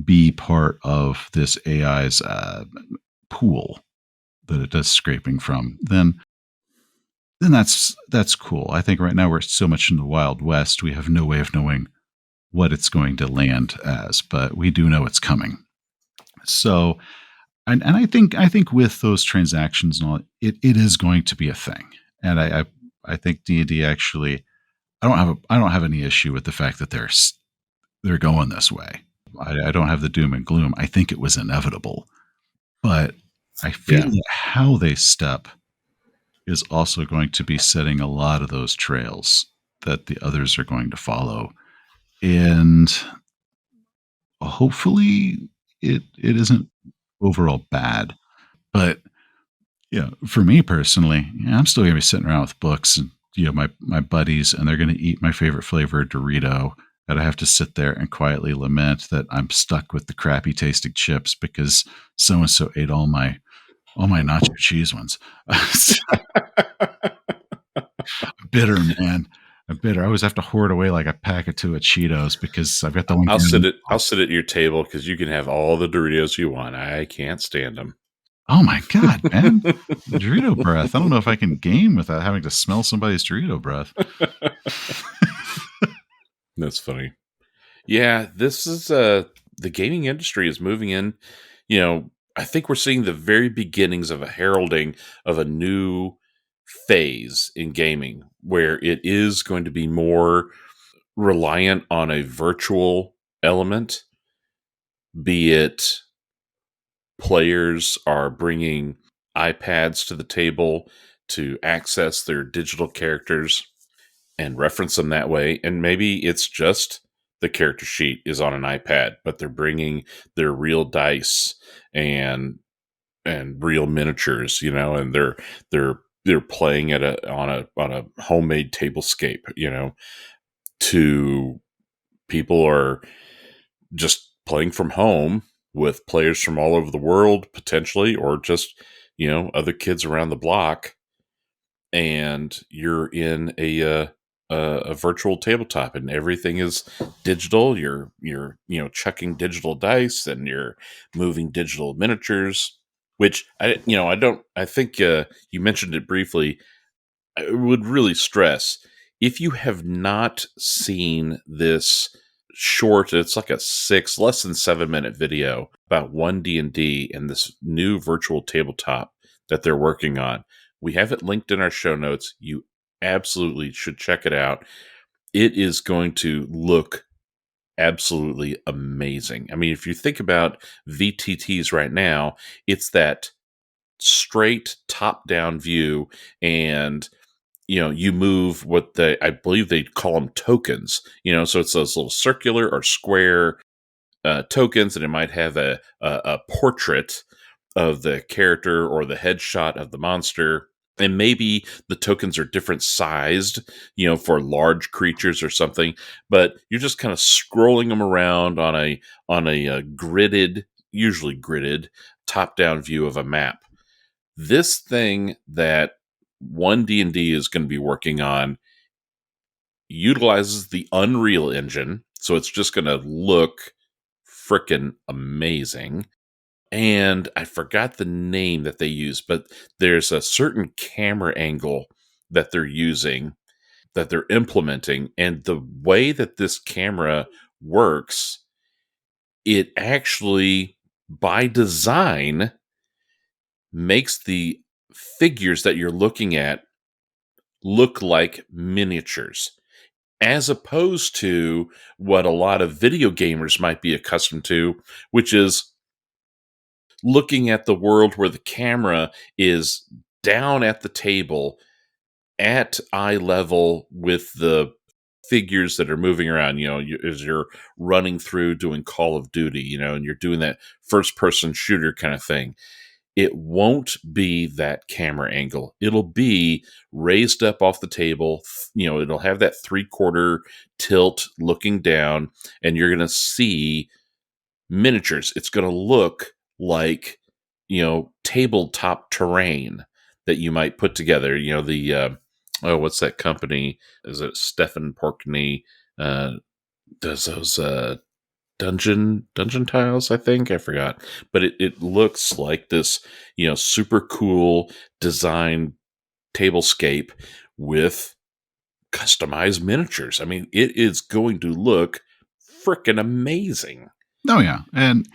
be part of this AI's pool that it does scraping from, then that's cool. I think right now we're so much in the Wild West, we have no way of knowing what it's going to land as, but we do know it's coming. So, and I think with those transactions and all, it is going to be a thing. And I think D&D actually, I don't have any issue with the fact that they're going this way. I don't have the doom and gloom. I think it was inevitable, but I feel Yeah. that how they step is also going to be setting a lot of those trails that the others are going to follow. And hopefully it isn't overall bad. But for me personally, I'm still gonna be sitting around with books and my buddies, and they're gonna eat my favorite flavor Dorito. That I have to sit there and quietly lament that I'm stuck with the crappy tasting chips because so and so ate all my nacho cheese ones. Bitter, man. I'm bitter. I always have to hoard away like a pack or two of Cheetos because I've got the one I'll here. sit at your table because you can have all the Doritos you want. I can't stand them. Oh my God, man. Dorito breath. I don't know if I can game without having to smell somebody's Dorito breath. That's funny. Yeah, this is the gaming industry is moving in. I think we're seeing the very beginnings of a heralding of a new phase in gaming where it is going to be more reliant on a virtual element, be it players are bringing iPads to the table to access their digital characters and reference them that way. And maybe it's just the character sheet is on an iPad, but they're bringing their real dice and real miniatures, and they're playing at a homemade tablescape, to people are just playing from home with players from all over the world potentially, or just other kids around the block, and you're in a virtual tabletop and everything is digital. You're chucking digital dice and you're moving digital miniatures, which I think you mentioned it briefly. I would really stress, if you have not seen this short, it's like a less than 7 minute video about one D&D and this new virtual tabletop that they're working on. We have it linked in our show notes. You absolutely should check it out. It is going to look absolutely amazing. I mean, if you think about VTTs right now, it's that straight top down view, and you move I believe they call them tokens, so it's those little circular or square tokens, and it might have a portrait of the character or the headshot of the monster. And maybe the tokens are different sized, for large creatures or something, but you're just kind of scrolling them around on a usually gridded top down view of a map. This thing that one D&D is going to be working on utilizes the Unreal Engine, so it's just going to look freaking amazing. And I forgot the name that they use, but there's a certain camera angle that they're using, that they're implementing, and the way that this camera works, it actually, by design, makes the figures that you're looking at look like miniatures, as opposed to what a lot of video gamers might be accustomed to, which is looking at the world where the camera is down at the table at eye level with the figures that are moving around, as you're running through doing Call of Duty, and you're doing that first person shooter kind of thing. It won't be that camera angle. It'll be raised up off the table. It'll have that 3/4 tilt looking down, and you're going to see miniatures. It's going to look like, tabletop terrain that you might put together. What's that company? Is it Stephen Porkney? Does those dungeon tiles, I think. I forgot. But it looks like this, super cool design tablescape with customized miniatures. I mean, it is going to look freaking amazing. Oh yeah, and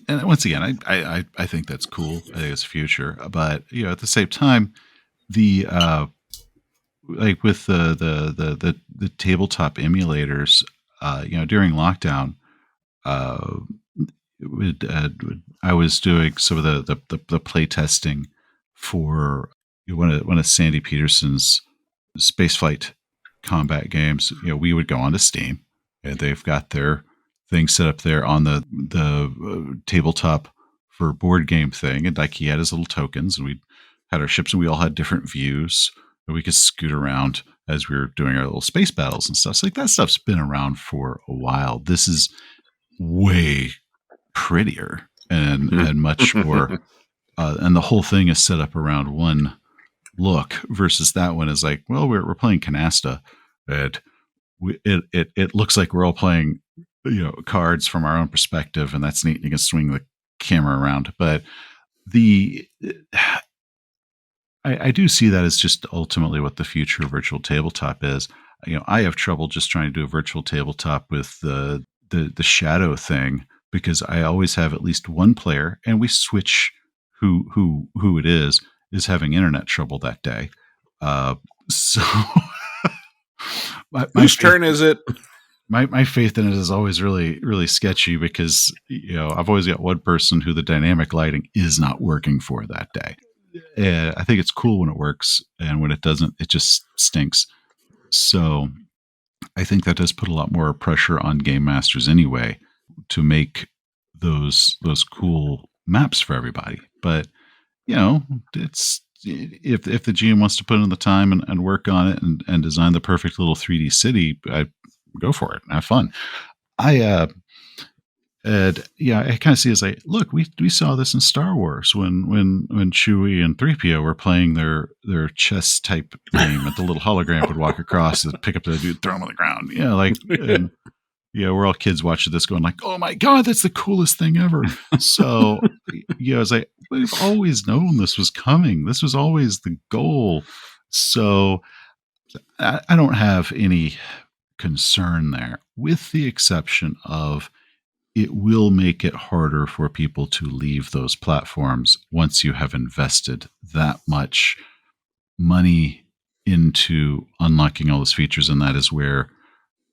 once again, I think that's cool. I think it's future, but at the same time, the like with the tabletop emulators, during lockdown, uh, I was doing some of the play testing for one of Sandy Peterson's spaceflight combat games. We would go onto Steam, and they've got their thing set up there on the tabletop for board game thing, and like he had his little tokens, and we had our ships, and we all had different views, and we could scoot around as we were doing our little space battles and stuff. So like that stuff's been around for a while. This is way prettier and much more, and the whole thing is set up around one look versus that one is like, well, we're playing canasta, and it looks like we're all playing cards from our own perspective, and that's neat. You can swing the camera around, but the I do see that as just ultimately what the future of virtual tabletop is. I have trouble just trying to do a virtual tabletop with the shadow thing because I always have at least one player, and we switch who it is having internet trouble that day. So my Whose faith turn is it? my faith in it is always really really sketchy because I've always got one person who the dynamic lighting is not working for that day. I think it's cool when it works, and when it doesn't, it just stinks. So I think that does put a lot more pressure on game masters anyway to make those cool maps for everybody. But it's if the GM wants to put in the time and work on it and design the perfect little 3D city, I go for it and have fun. I And yeah, I kind of see it as like, look, we saw this in Star Wars when Chewie and 3PO were playing their chess type game, and the little hologram would walk across and pick up the dude, throw him on the ground. Yeah, like and yeah, we're all kids watching this, going like, oh my god, that's the coolest thing ever. So it's like we've always known this was coming. This was always the goal. So I don't have any concern there, with the exception of it will make it harder for people to leave those platforms once you have invested that much money into unlocking all those features. And that is where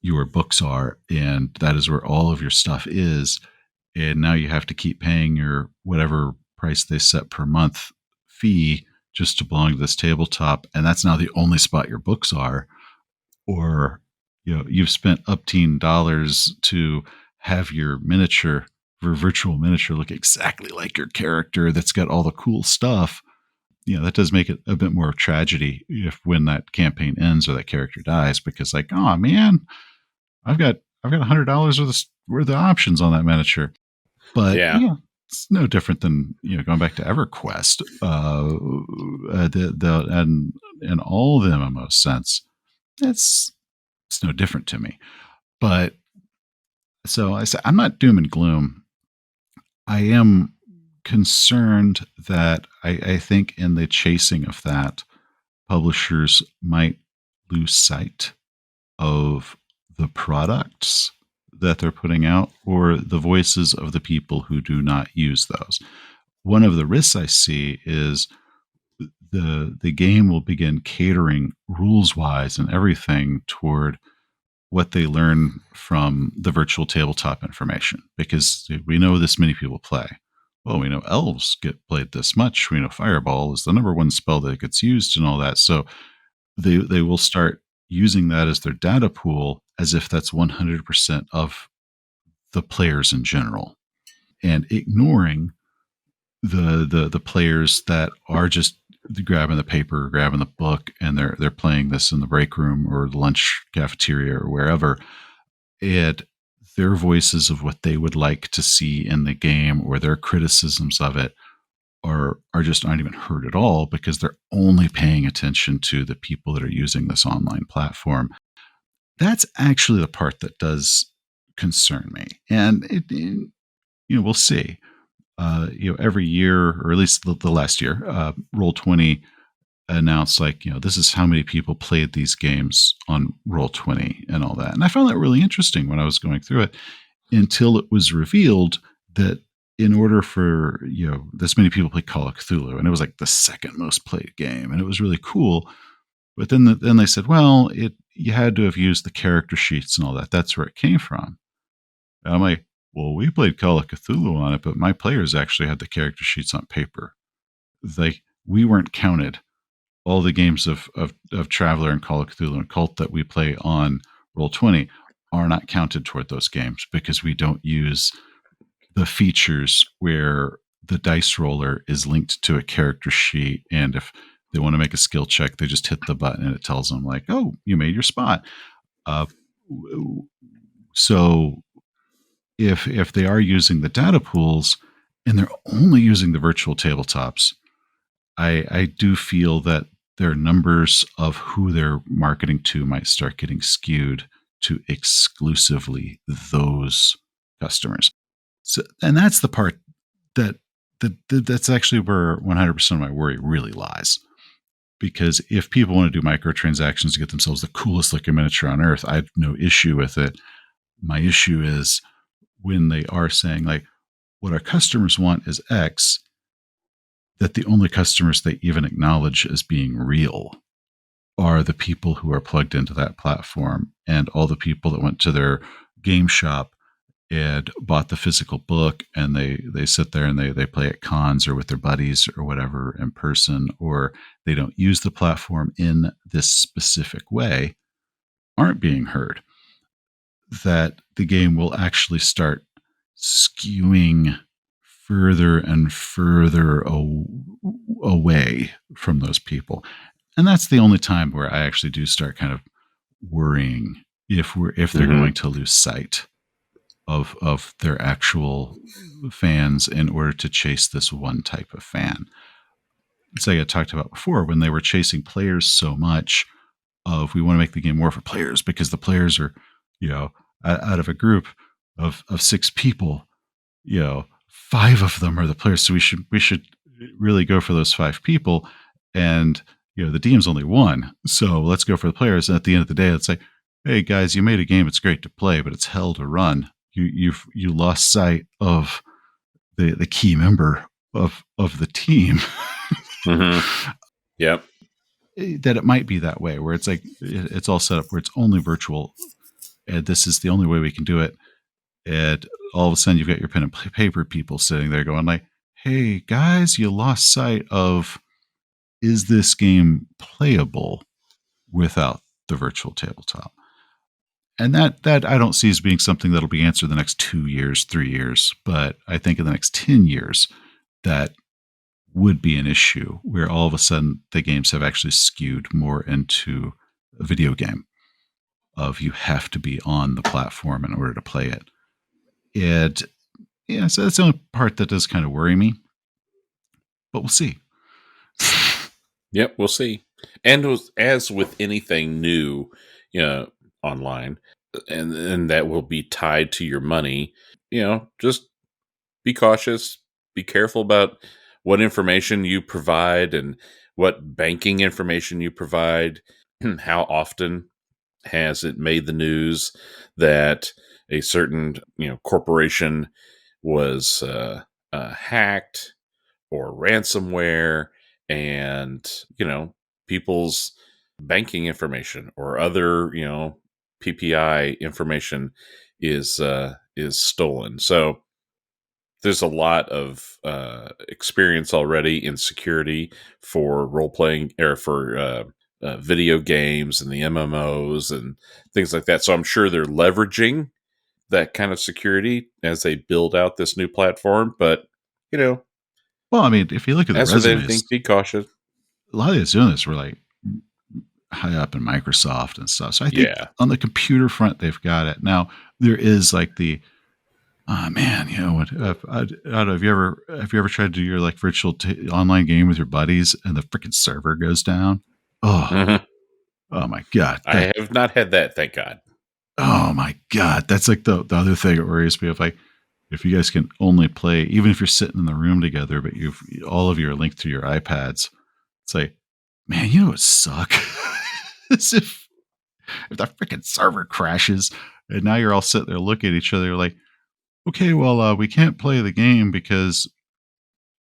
your books are, and that is where all of your stuff is. And now you have to keep paying your whatever price they set per month fee just to belong to this tabletop. And that's now the only spot your books are. Or you've spent $18 to have your miniature, your virtual miniature, look exactly like your character that's got all the cool stuff. That does make it a bit more of tragedy if when that campaign ends or that character dies, because like, oh man, I've got $100 worth of options on that miniature. But Yeah. it's no different than going back to EverQuest. And in all the MMO sense, it's no different to me. But so I said, I'm not doom and gloom. I am concerned that I think in the chasing of that, publishers might lose sight of the products that they're putting out or the voices of the people who do not use those. One of the risks I see is the game will begin catering rules wise and everything toward what they learn from the virtual tabletop information, because we know this many people play. Well, we know elves get played this much. We know fireball is the number one spell that gets used and all that. So they will start using that as their data pool as if that's 100% of the players in general, and ignoring the players that are just grabbing the paper, grabbing the book, and they're playing this in the break room or the lunch cafeteria or wherever. And their voices of what they would like to see in the game or their criticisms of it are just not even heard at all, because they're only paying attention to the people that are using this online platform. That's actually the part that does concern me. And we'll see. Every year, or at least the last year, Roll20 announced like, this is how many people played these games on Roll20 and all that. And I found that really interesting when I was going through it, until it was revealed that in order for, this many people play Call of Cthulhu, and it was like the second most played game, and it was really cool. But then they said, well, you had to have used the character sheets and all that. That's where it came from. And I'm like, well, we played Call of Cthulhu on it, but my players actually had the character sheets on paper. We weren't counted. All the games of Traveler and Call of Cthulhu and Cult that we play on Roll20 are not counted toward those games, because we don't use the features where the dice roller is linked to a character sheet, and if they want to make a skill check, they just hit the button and it tells them like, oh, you made your spot. So if they are using the data pools and they're only using the virtual tabletops, I do feel that their numbers of who they're marketing to might start getting skewed to exclusively those customers. So, and that's the part that that's actually where 100% of my worry really lies. Because if people want to do microtransactions to get themselves the coolest looking miniature on earth, I have no issue with it. My issue is when they are saying, like, what our customers want is X, that the only customers they even acknowledge as being real are the people who are plugged into that platform, and all the people that went to their game shop and bought the physical book, and they sit there and they play at cons or with their buddies or whatever in person, or they don't use the platform in this specific way, aren't being heard. That the game will actually start skewing further and further away from those people. And that's the only time where I actually do start kind of worrying if they're going to lose sight of their actual fans in order to chase this one type of fan. It's like I talked about before, when they were chasing players so much of, we want to make the game more for players because the players are, out of a group of 6 people, 5 of them are the players. So we should really go for those 5 people. And, the DM's only 1. So let's go for the players. And at the end of the day, it's like, hey guys, you made a game. It's great to play, but it's hell to run. You lost sight of the key member of the team. Yep. That it might be that way, where it's like it's all set up where it's only virtual, and this is the only way we can do it. And all of a sudden, you've got your pen and paper people sitting there going like, "Hey guys, you lost sight of, is this game playable without the virtual tabletop?" And that I don't see as being something that'll be answered in the next 2 years, 3 years, but I think in the next 10 years, that would be an issue where all of a sudden the games have actually skewed more into a video game of, you have to be on the platform in order to play it. And yeah, so that's the only part that does kind of worry me, but we'll see. Yep, we'll see. And as with anything new, online, and that will be tied to your money, just be cautious, be careful about what information you provide and what banking information you provide. How often has it made the news that a certain corporation was hacked or ransomware, and people's banking information or other PPI information is stolen. So there's a lot of experience already in security for role playing, or for video games and the MMOs and things like that. So I'm sure they're leveraging that kind of security as they build out this new platform. But well, I mean, if you look at the as with resumes, anything, be cautious. a lot of these doing this were like high up in Microsoft and stuff. So I think on the computer front, they've got it. Now there is like the, man, I don't know, have you ever tried to do your like virtual online game with your buddies and the freaking server goes down? Oh my God. I have not had that, thank God. Oh my God. That's like the other thing that worries me, of like, if you guys can only play, even if you're sitting in the room together, but all of you are linked through your iPads, it's like, man, it would suck. As if the freaking server crashes and now you're all sitting there looking at each other, you're like, okay, well, we can't play the game because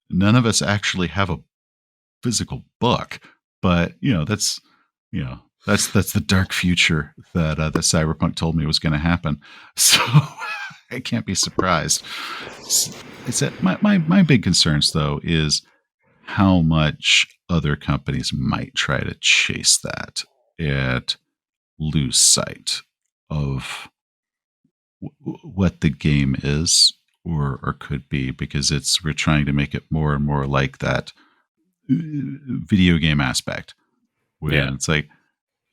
none of us actually have a physical book. But that's the dark future that Cyberpunk told me was going to happen. So I can't be surprised. It's that my big concerns though is how much other companies might try to chase that and lose sight of what the game is or could be, because we're trying to make it more and more like that video game aspect, where it's like,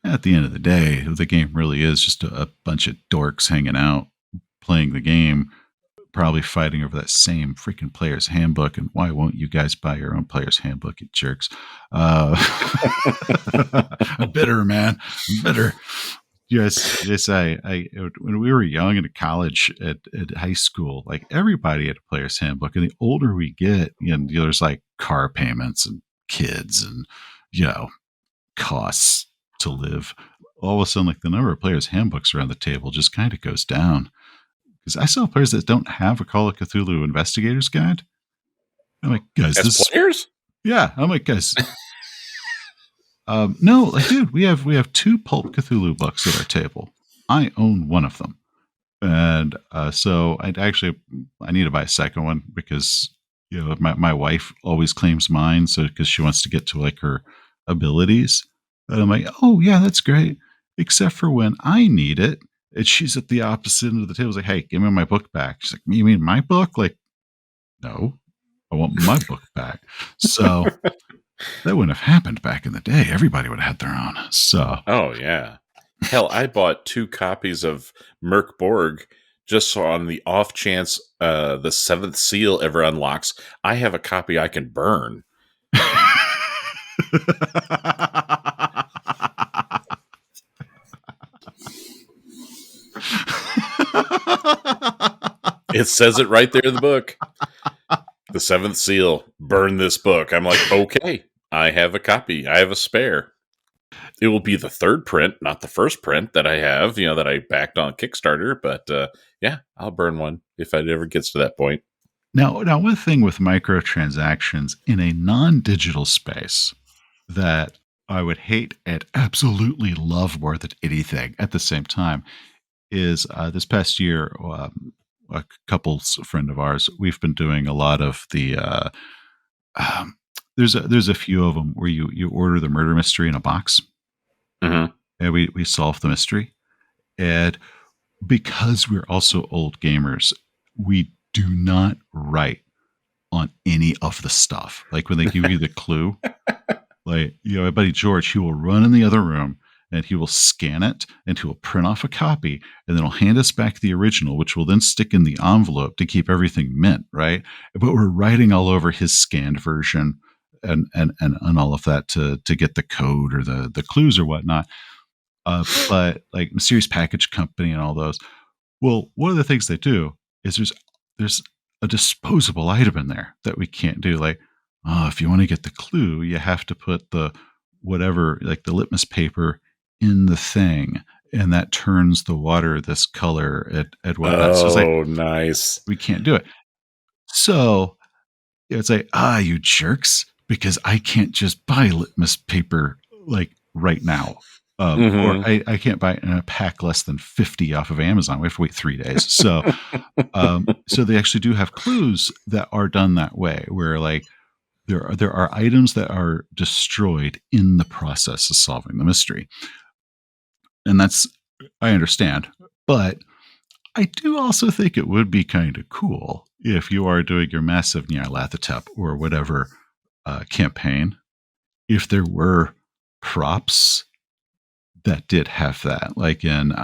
at the end of the day, the game really is just a bunch of dorks hanging out playing the game, probably fighting over that same freaking player's handbook. And why won't you guys buy your own player's handbook, you jerks? I'm bitter, man. I'm bitter. yes. I when we were young in college at high school, like everybody had a player's handbook, and the older we get, there's like car payments and kids and you know costs to live. All of a sudden, like the number of players' handbooks around the table just kind of goes down. Because I saw players that don't have a Call of Cthulhu Investigator's Guide. I'm like, guys, As this is players? yeah. I'm like, guys, no, like, dude, we have two Pulp Cthulhu books at our table. I own one of them, and so I need to buy a second one because my wife always claims mine, so because she wants to get to like her abilities, and I'm like, oh yeah, that's great, except for when I need it, and she's at the opposite end of the table. It's like, hey, give me my book back. She's like, you mean my book? Like, no, I want my book back. So that wouldn't have happened back in the day. Everybody would have had their own. So Oh yeah. Hell, I bought 2 copies of Merc Borg just so on the off chance the seventh seal ever unlocks, I have a copy I can burn. It says it right there in the book. The seventh seal, burn this book. I'm like, okay, I have a copy. I have a spare. It will be the third print, not the first print that I have, that I backed on Kickstarter. But yeah, I'll burn one if it ever gets to that point. Now, one thing with microtransactions in a non-digital space that I would hate and absolutely love more than anything at the same time is this past year, a couple's friend of ours, we've been doing a lot of the. There's a few of them where you order the murder mystery in a box, Mm-hmm. and we solve the mystery. And because we're also old gamers, we do not write on any of the stuff. Like when they give you the clue, like, my buddy George, he will run in the other room and he will scan it and he will print off a copy and then he'll hand us back the original, which will then stick in the envelope to keep everything mint, right? But we're writing all over his scanned version and all of that to get the code or the clues or whatnot. But like Mysterious Package Company and all those, well, one of the things they do is there's a disposable item in there that we can't do. Like, oh, if you want to get the clue, you have to put the whatever, like the litmus paper, in the thing, and that turns the water this color at whatnot. So it's like Oh, nice. we can't do it. So it's like, you jerks, because I can't just buy litmus paper like right now. Or Mm-hmm. I can't buy it in a pack less than 50 off of Amazon. We have to wait 3 days. So, so they actually do have clues that are done that way, where like there are items that are destroyed in the process of solving the mystery, and that's, I understand, but I do also think it would be kind of cool if you are doing your massive Nyarlathotep or whatever campaign, if there were props that did have that. Like in,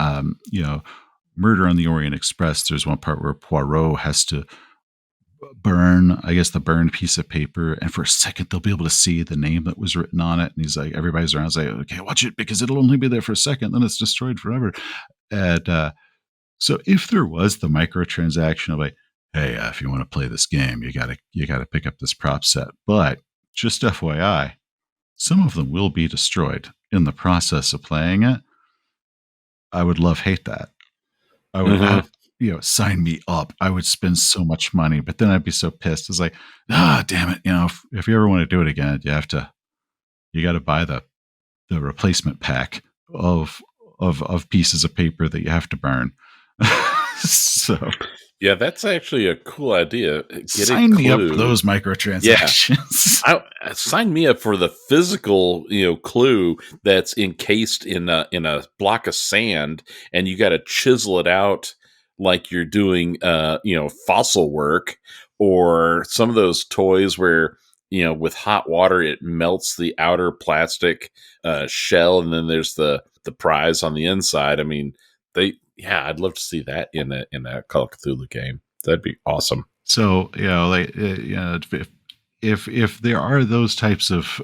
Murder on the Orient Express, there's one part where Poirot has to burn, I guess, the burned piece of paper, and for a second they'll be able to see the name that was written on it. And he's like, everybody's around, like, okay, watch it because it'll only be there for a second, then it's destroyed forever. And so if there was the microtransaction of like, hey, if you want to play this game, you gotta pick up this prop set. But just FYI, some of them will be destroyed in the process of playing it. I would hate that. I would Mm-hmm. have, sign me up. I would spend so much money, but then I'd be so pissed. It's like, damn it. If you ever want to do it again, you got to buy the replacement pack of pieces of paper that you have to burn. So Yeah, that's actually a cool idea. Get a sign me up for clue. those Yeah. microtransactions. Sign me up for the physical, clue that's encased in a block of sand, and you got to chisel it out like you're doing, fossil work, or some of those toys where with hot water it melts the outer plastic shell, and then there's the prize on the inside. I mean, I'd love to see that in a Call of Cthulhu game. That'd be awesome. So like if there are those types of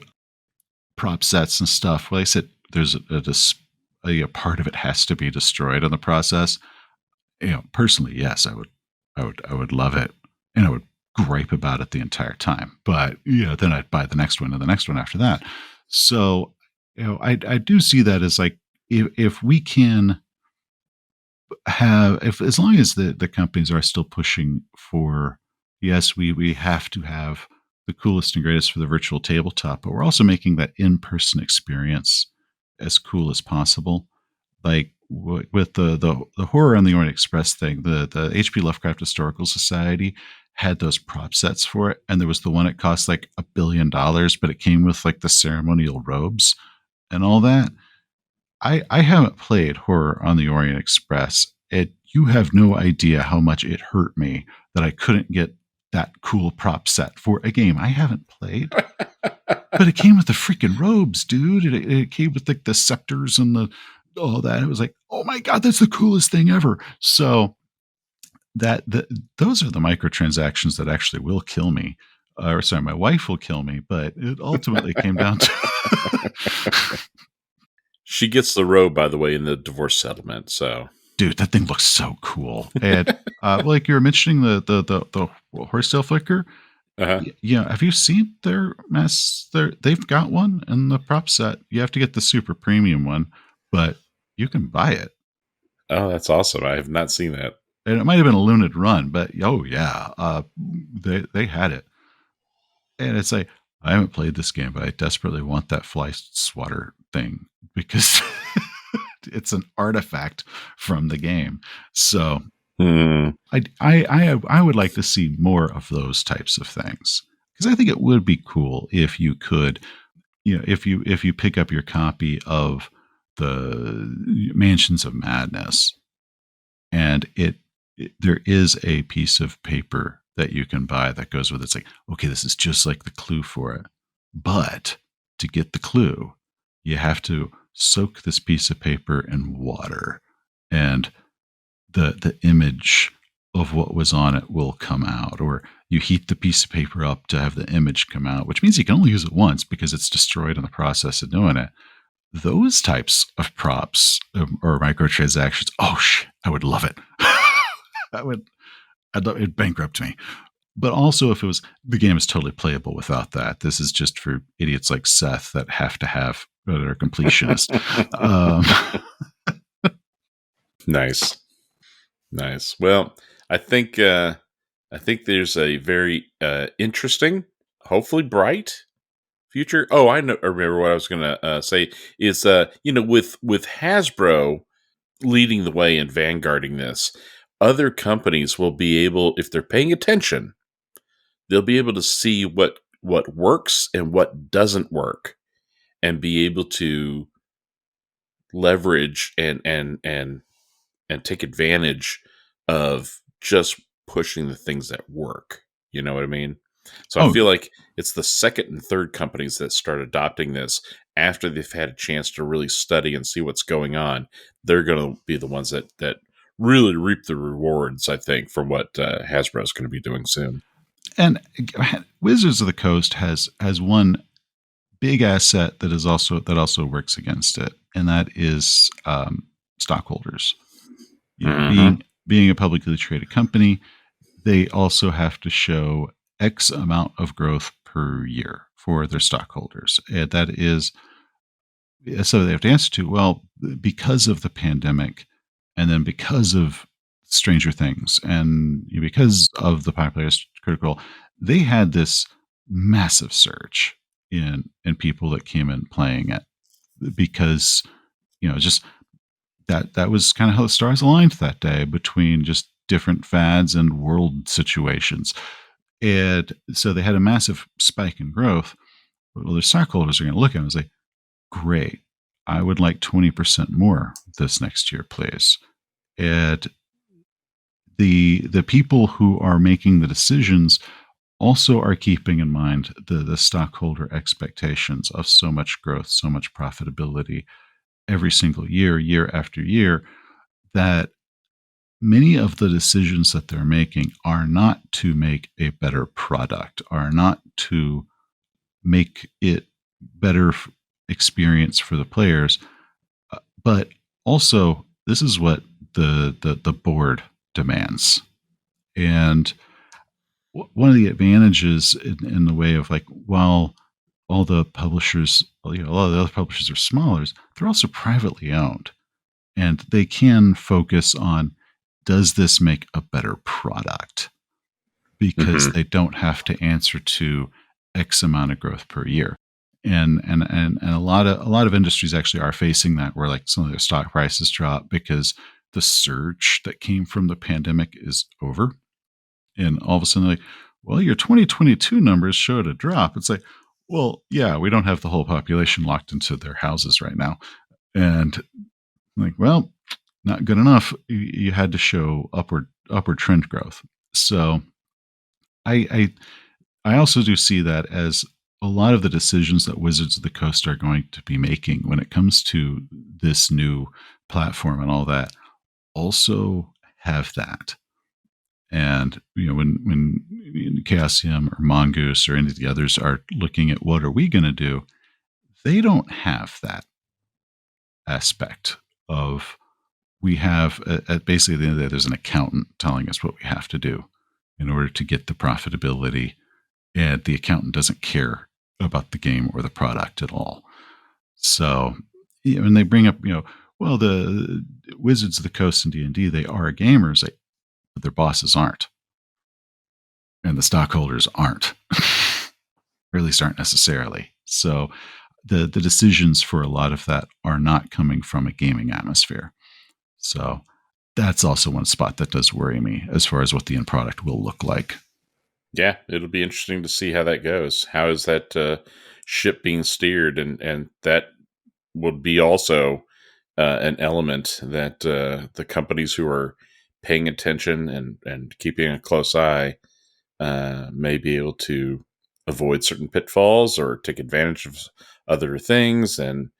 prop sets and stuff, like I said, there's a part of it has to be destroyed in the process. Personally, yes, I would love it, and I would gripe about it the entire time. But then I'd buy the next one and the next one after that. So, I do see that as like, if we can have, if as long as the companies are still pushing for, yes, we have to have the coolest and greatest for the virtual tabletop, but we're also making that in-person experience as cool as possible. Like with the horror on the Orient Express thing, the HP Lovecraft Historical Society had those prop sets for it, and there was the one that cost like $1 billion, but it came with like the ceremonial robes and all that. I haven't played Horror on the Orient Express. You have no idea how much it hurt me that I couldn't get that cool prop set for a game I haven't played. But it came with the freaking robes, dude. It came with like the scepters and all that. It was like, oh my god, that's the coolest thing ever. So those are the microtransactions that actually will kill me. Or sorry, my wife will kill me. But it ultimately came down to She gets the robe, by the way, in the divorce settlement. So, dude, that thing looks so cool. And like you were mentioning the horsetail flicker. uh-huh. Yeah, have you seen their mess? They've got one in the prop set. You have to get the super premium one, but you can buy it. Oh, that's awesome. I have not seen that. And it might have been a limited run, but oh yeah, they had it. And it's like, I haven't played this game, but I desperately want that fly swatter thing because it's an artifact from the game. So Hmm. I would like to see more of those types of things, because I think it would be cool if you could, if you pick up your copy of the Mansions of Madness, and there is a piece of paper that you can buy that goes with it. It's like, okay, this is just like the clue for it, but to get the clue, you have to soak this piece of paper in water, and the image of what was on it will come out, or you heat the piece of paper up to have the image come out, which means you can only use it once because it's destroyed in the process of doing it. Those types of props, or microtransactions, I would love it. I would, I'd love it. Bankrupt me. But also, if it was, the game is totally playable without that. This is just for idiots like Seth that have to have, that are completionists. Nice. Nice. Well, I think there's a very interesting, hopefully bright future. Oh, I remember what I was going to say is with Hasbro leading the way and vanguarding this, other companies will be able, if they're paying attention, they'll be able to see what works and what doesn't work, and be able to leverage and take advantage of just pushing the things that work. You know what I mean? So I Oh, feel like it's the second and third companies that start adopting this after they've had a chance to really study and see what's going on. They're going to be the ones that really reap the rewards, I think, from what Hasbro is going to be doing soon. and Wizards of the Coast has one big asset that also works against it, and that is stockholders. Mm-hmm. Being a publicly traded company, they also have to show X amount of growth per year for their stockholders. And that is, so they have to answer to, well, because of the pandemic, and then because of Stranger Things, and because of the popularity critical, they had this massive surge in people that came in playing it, because just that was kind of how the stars aligned that day between just different fads and world situations. And so they had a massive spike in growth. Well, their stockholders are going to look at it and say, great, I would like 20% more this next year, please. And the people who are making the decisions also are keeping in mind the stockholder expectations of so much growth, so much profitability every single year, year after year, that many of the decisions that they're making are not to make a better product, are not to make it better experience for the players, But also, this is what the board demands. And one of the advantages in the way of like, while all the publishers, a lot of the other publishers are smaller, they're also privately owned, and they can focus on, does this make a better product? Because Hmm. they don't have to answer to X amount of growth per year. And a lot of industries actually are facing that, where like some of their stock prices drop because the surge that came from the pandemic is over. And all of a sudden, like, well, your 2022 numbers showed a drop. It's like, well, yeah, we don't have the whole population locked into their houses right now. And like, well, not good enough. You had to show upward trend growth. So I I also do see that as a lot of the decisions that Wizards of the Coast are going to be making when it comes to this new platform and all that also have that. And when Chaosium or Mongoose or any of the others are looking at what are we going to do, they don't have that aspect of, we have at basically at the end of the day, there's an accountant telling us what we have to do in order to get the profitability, and the accountant doesn't care about the game or the product at all. So, when they bring up, well, the Wizards of the Coast and D&D, they are gamers, but their bosses aren't, and the stockholders aren't, or at least aren't necessarily. So, the decisions for a lot of that are not coming from a gaming atmosphere. So, that's also one spot that does worry me as far as what the end product will look like. Yeah, it'll be interesting to see how that goes. How is that ship being steered, and that would be also an element that the companies who are paying attention and keeping a close eye may be able to avoid certain pitfalls or take advantage of other things, and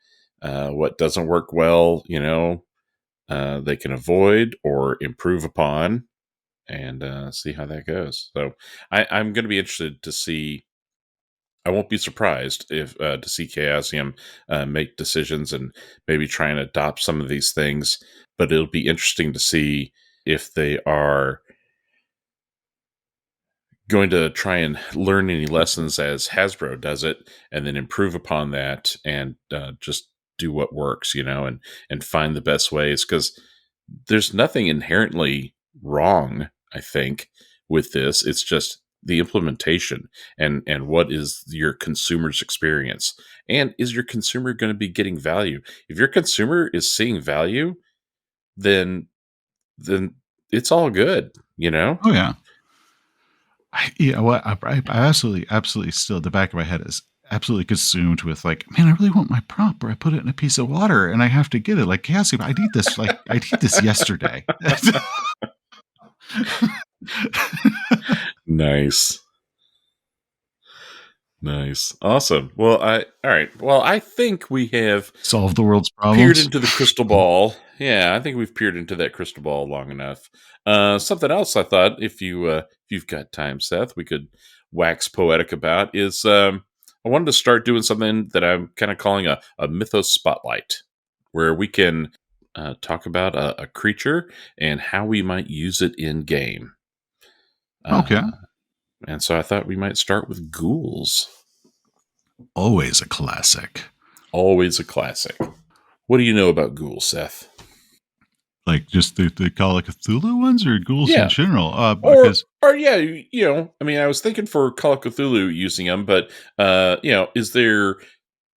what doesn't work well, they can avoid or improve upon, and see how that goes. So I'm going to be interested to see. I won't be surprised if to see Chaosium make decisions and maybe try and adopt some of these things, but it'll be interesting to see if they are going to try and learn any lessons as Hasbro does it, and then improve upon that, and just do what works, and find the best ways, because there's nothing inherently wrong, I think, with this. It's just the implementation, and what is your consumer's experience, and is your consumer going to be getting value? If your consumer is seeing value, then then it's all good, you know. Oh yeah. I absolutely still, the back of my head is absolutely consumed with like, man, I really want my prop, or I put it in a piece of water and I have to get it. Like, Cassie, I need this. Like, I need this yesterday. Nice. Nice. Awesome. Well, all right. Well, I think we have Solve the world's peered problems. into the crystal ball. Yeah, I think we've peered into that crystal ball long enough. Something else I thought, if you've got time, Seth, we could wax poetic about is, I wanted to start doing something that I'm kind of calling a mythos spotlight, where we can talk about a creature and how we might use it in game. Okay. Uh, and so I thought we might start with ghouls. Always a classic. Always a classic. What do you know about ghouls, Seth? Like just the Call of Cthulhu ones, or ghouls in Yeah, general? or Because yeah, I mean, I was thinking for Call of Cthulhu using them, but is there what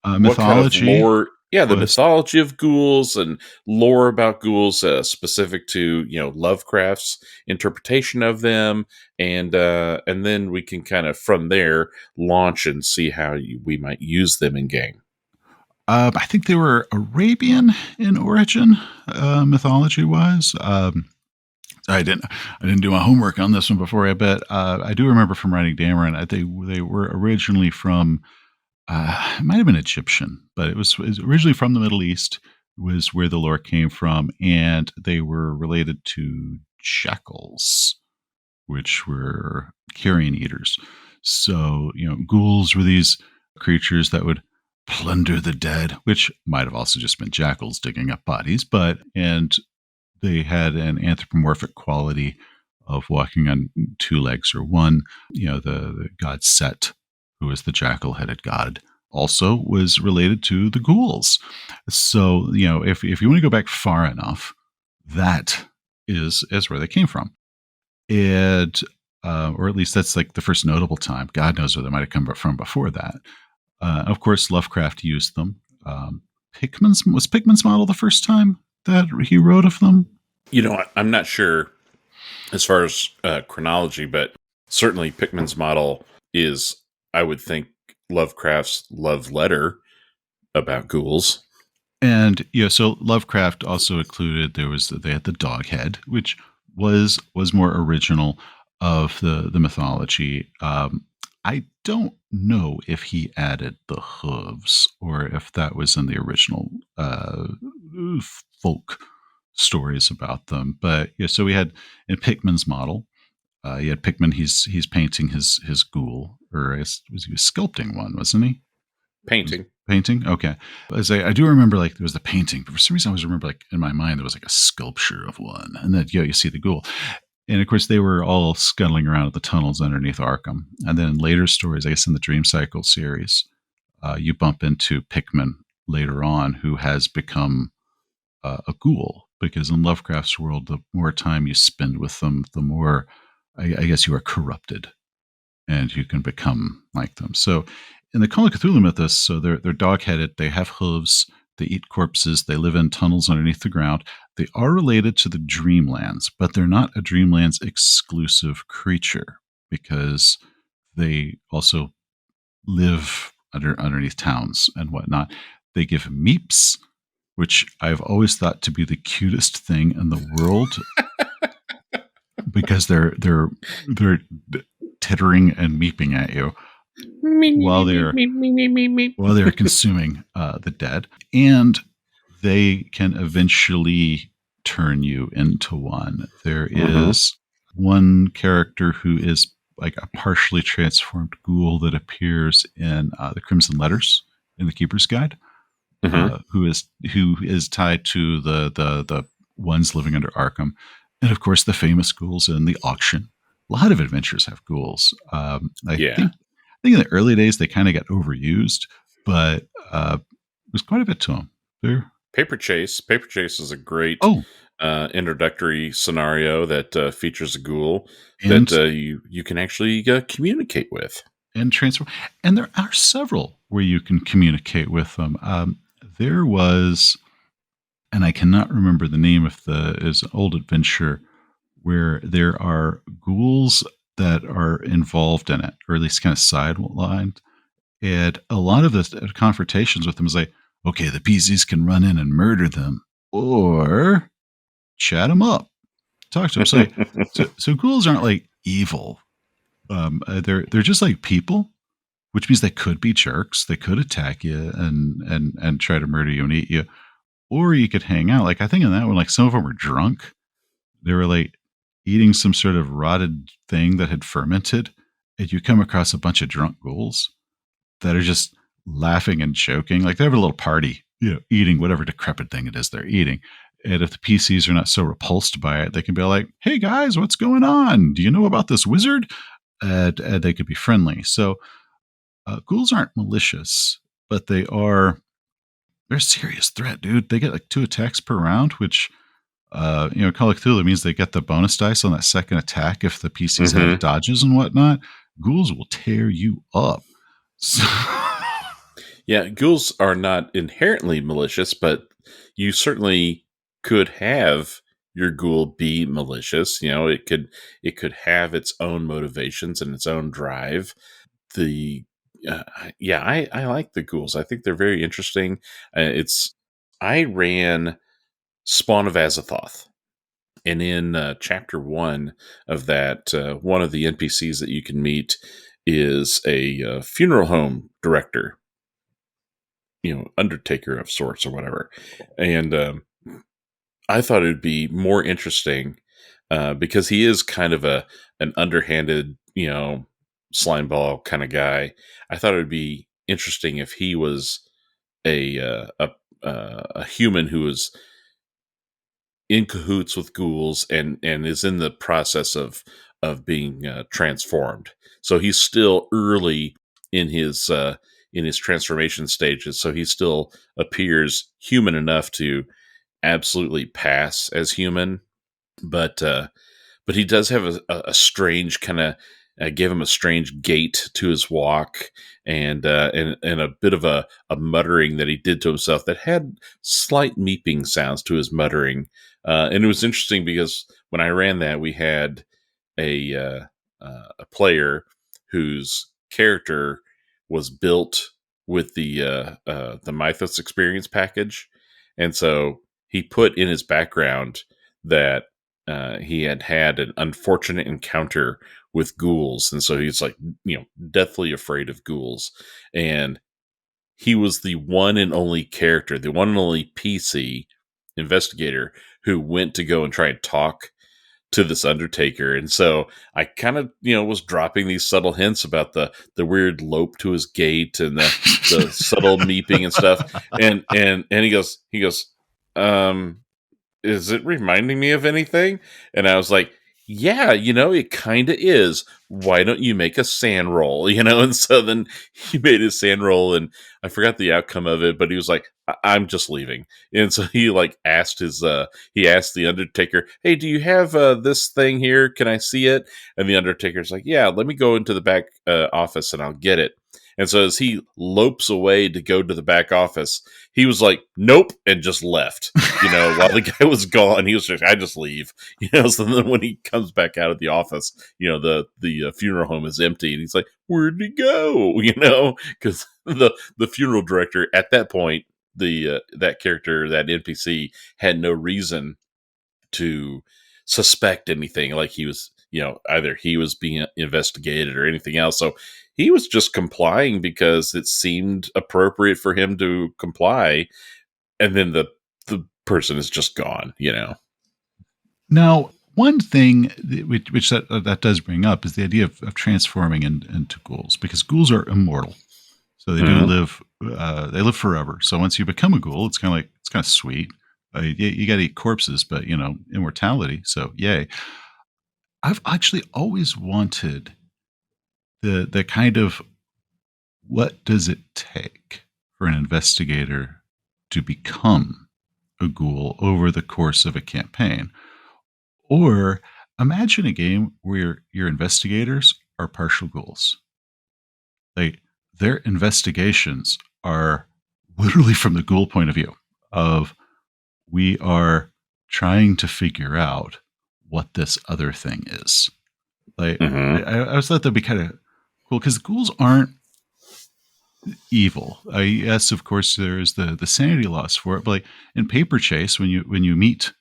kind of mythology lore? Yeah, the was, mythology of ghouls and lore about ghouls, specific to Lovecraft's interpretation of them, and then we can kind of from there launch and see how we might use them in game. I think they were Arabian in origin, mythology wise. I didn't do my homework on this one before. I bet I do remember from writing Dameron. They were originally from, it might have been Egyptian, but it was originally from the Middle East. Was where the lore came from, and they were related to jackals, which were carrion eaters. So ghouls were these creatures that would plunder the dead, which might have also just been jackals digging up bodies, and they had an anthropomorphic quality of walking on two legs or one. The god Set, who was the jackal-headed god, also was related to the ghouls. So, if you want to go back far enough, that is where they came from. And or at least that's like the first notable time. God knows where they might have come from before that. Of course, Lovecraft used them. Pickman's model the first time that he wrote of them? I'm not sure as far as chronology, but certainly Pickman's model is, I would think, Lovecraft's love letter about ghouls. And so Lovecraft also included they had the dog head, which was more original of the mythology. I don't know if he added the hooves or if that was in the original folk stories about them. But so we had in Pickman's model, you had Pickman. He's painting his ghoul, or he was sculpting one, wasn't he? Painting. Painting? Okay. As I do remember, like, there was the painting, but for some reason I always remember, like, in my mind, there was like a sculpture of one. And then, you see the ghoul. And of course, they were all scuttling around at the tunnels underneath Arkham. And then in later stories, I guess in the Dream Cycle series, you bump into Pickman later on, who has become a ghoul. Because in Lovecraft's world, the more time you spend with them, the more, I guess, you are corrupted and you can become like them. So in the Call of Cthulhu mythos, so they're dog-headed, they have hooves, they eat corpses, they live in tunnels underneath the ground. They are related to the Dreamlands, but they're not a Dreamlands exclusive creature because they also live underneath towns and whatnot. They give meeps, which I've always thought to be the cutest thing in the world because they're tittering and meeping at you while they're consuming the dead, and they can eventually turn you into one. There is one character who is like a partially transformed ghoul that appears in the Crimson Letters in the Keeper's Guide, who is tied to the ones living under Arkham, and of course the famous ghouls in the auction. A lot of adventures have ghouls. I think in the early days they kind of got overused, but there's quite a bit to them. Paper Chase. Paper Chase is a great Oh, introductory scenario that features a ghoul and that you can actually communicate with. and transfer. And there are several where you can communicate with them. There was, and I cannot remember the name of is an old adventure where there are ghouls that are involved in it, or at least kind of sidelined. And a lot of the confrontations with them is like, okay, the PCs can run in and murder them, or chat them up, talk to them. So ghouls aren't like evil. They're just like people, which means they could be jerks. They could attack you and try to murder you and eat you, or you could hang out. Like I think in that one, like some of them were drunk. They were like eating some sort of rotted thing that had fermented, and you come across a bunch of drunk ghouls that are just laughing and joking. Like they have a little party, eating whatever decrepit thing it is they're eating. And if the PCs are not so repulsed by it, they can be like, hey guys, what's going on? Do you know about this wizard? And they could be friendly. So ghouls aren't malicious, but they're a serious threat, dude. They get like 2 attacks per round, which, Call of Cthulhu means they get the bonus dice on that second attack if the PCs have dodges and whatnot. Ghouls will tear you up. So Yeah, ghouls are not inherently malicious, but you certainly could have your ghoul be malicious. It could have its own motivations and its own drive. The I like the ghouls. I think they're very interesting. I ran Spawn of Azathoth, and in chapter 1 of that, one of the NPCs that you can meet is a funeral home director, undertaker of sorts or whatever. And I thought it would be more interesting because he is kind of an underhanded, slime ball kind of guy. I thought it would be interesting if he was a a human who is in cahoots with ghouls and is in the process of being transformed. So he's still early in his transformation stages. So he still appears human enough to absolutely pass as human, but he does have a strange kind of gave him a strange gait to his walk and a bit of a muttering that he did to himself that had slight meeping sounds to his muttering. And it was interesting because when I ran that, we had a a player whose character was built with the Mythos experience package, and so he put in his background that he had had an unfortunate encounter with ghouls, and so he's like, deathly afraid of ghouls, and he was the one and only character, the one and only PC investigator who went to go and try and talk to this Undertaker. And so I kind of, was dropping these subtle hints about the weird lope to his gait and the subtle meeping and stuff. And he goes, um, is it reminding me of anything? And I was like, yeah, it kind of is. Why don't you make a sand roll? And so then he made his sand roll, and I forgot the outcome of it, but he was like, I'm just leaving. And so he like he asked the Undertaker, hey, do you have this thing here? Can I see it? And the Undertaker's like, yeah, let me go into the back office and I'll get it. And so as he lopes away to go to the back office, he was like, nope, and just left. While the guy was gone, he was just, I just leave. So then when he comes back out of the office, the funeral home is empty, and he's like, where'd he go? Because the funeral director at that point, the that character, that NPC, had no reason to suspect anything. Like he was, either he was being investigated or anything else. So he was just complying because it seemed appropriate for him to comply. And then the person is just gone. Now, one thing which that does bring up is the idea of transforming into ghouls, because ghouls are immortal, so they do live. They live forever. So once you become a ghoul, it's kind of sweet. You got to eat corpses, but immortality. So yay! I've actually always wanted the kind of, what does it take for an investigator to become a ghoul over the course of a campaign? Or imagine a game where your investigators are partial ghouls. Like, their investigations are literally from the ghoul point of view of, we are trying to figure out what this other thing is. Like, I always thought that'd be kind of cool, because ghouls aren't evil. Yes, of course, there is the sanity loss for it. But like in Paper Chase, when you meet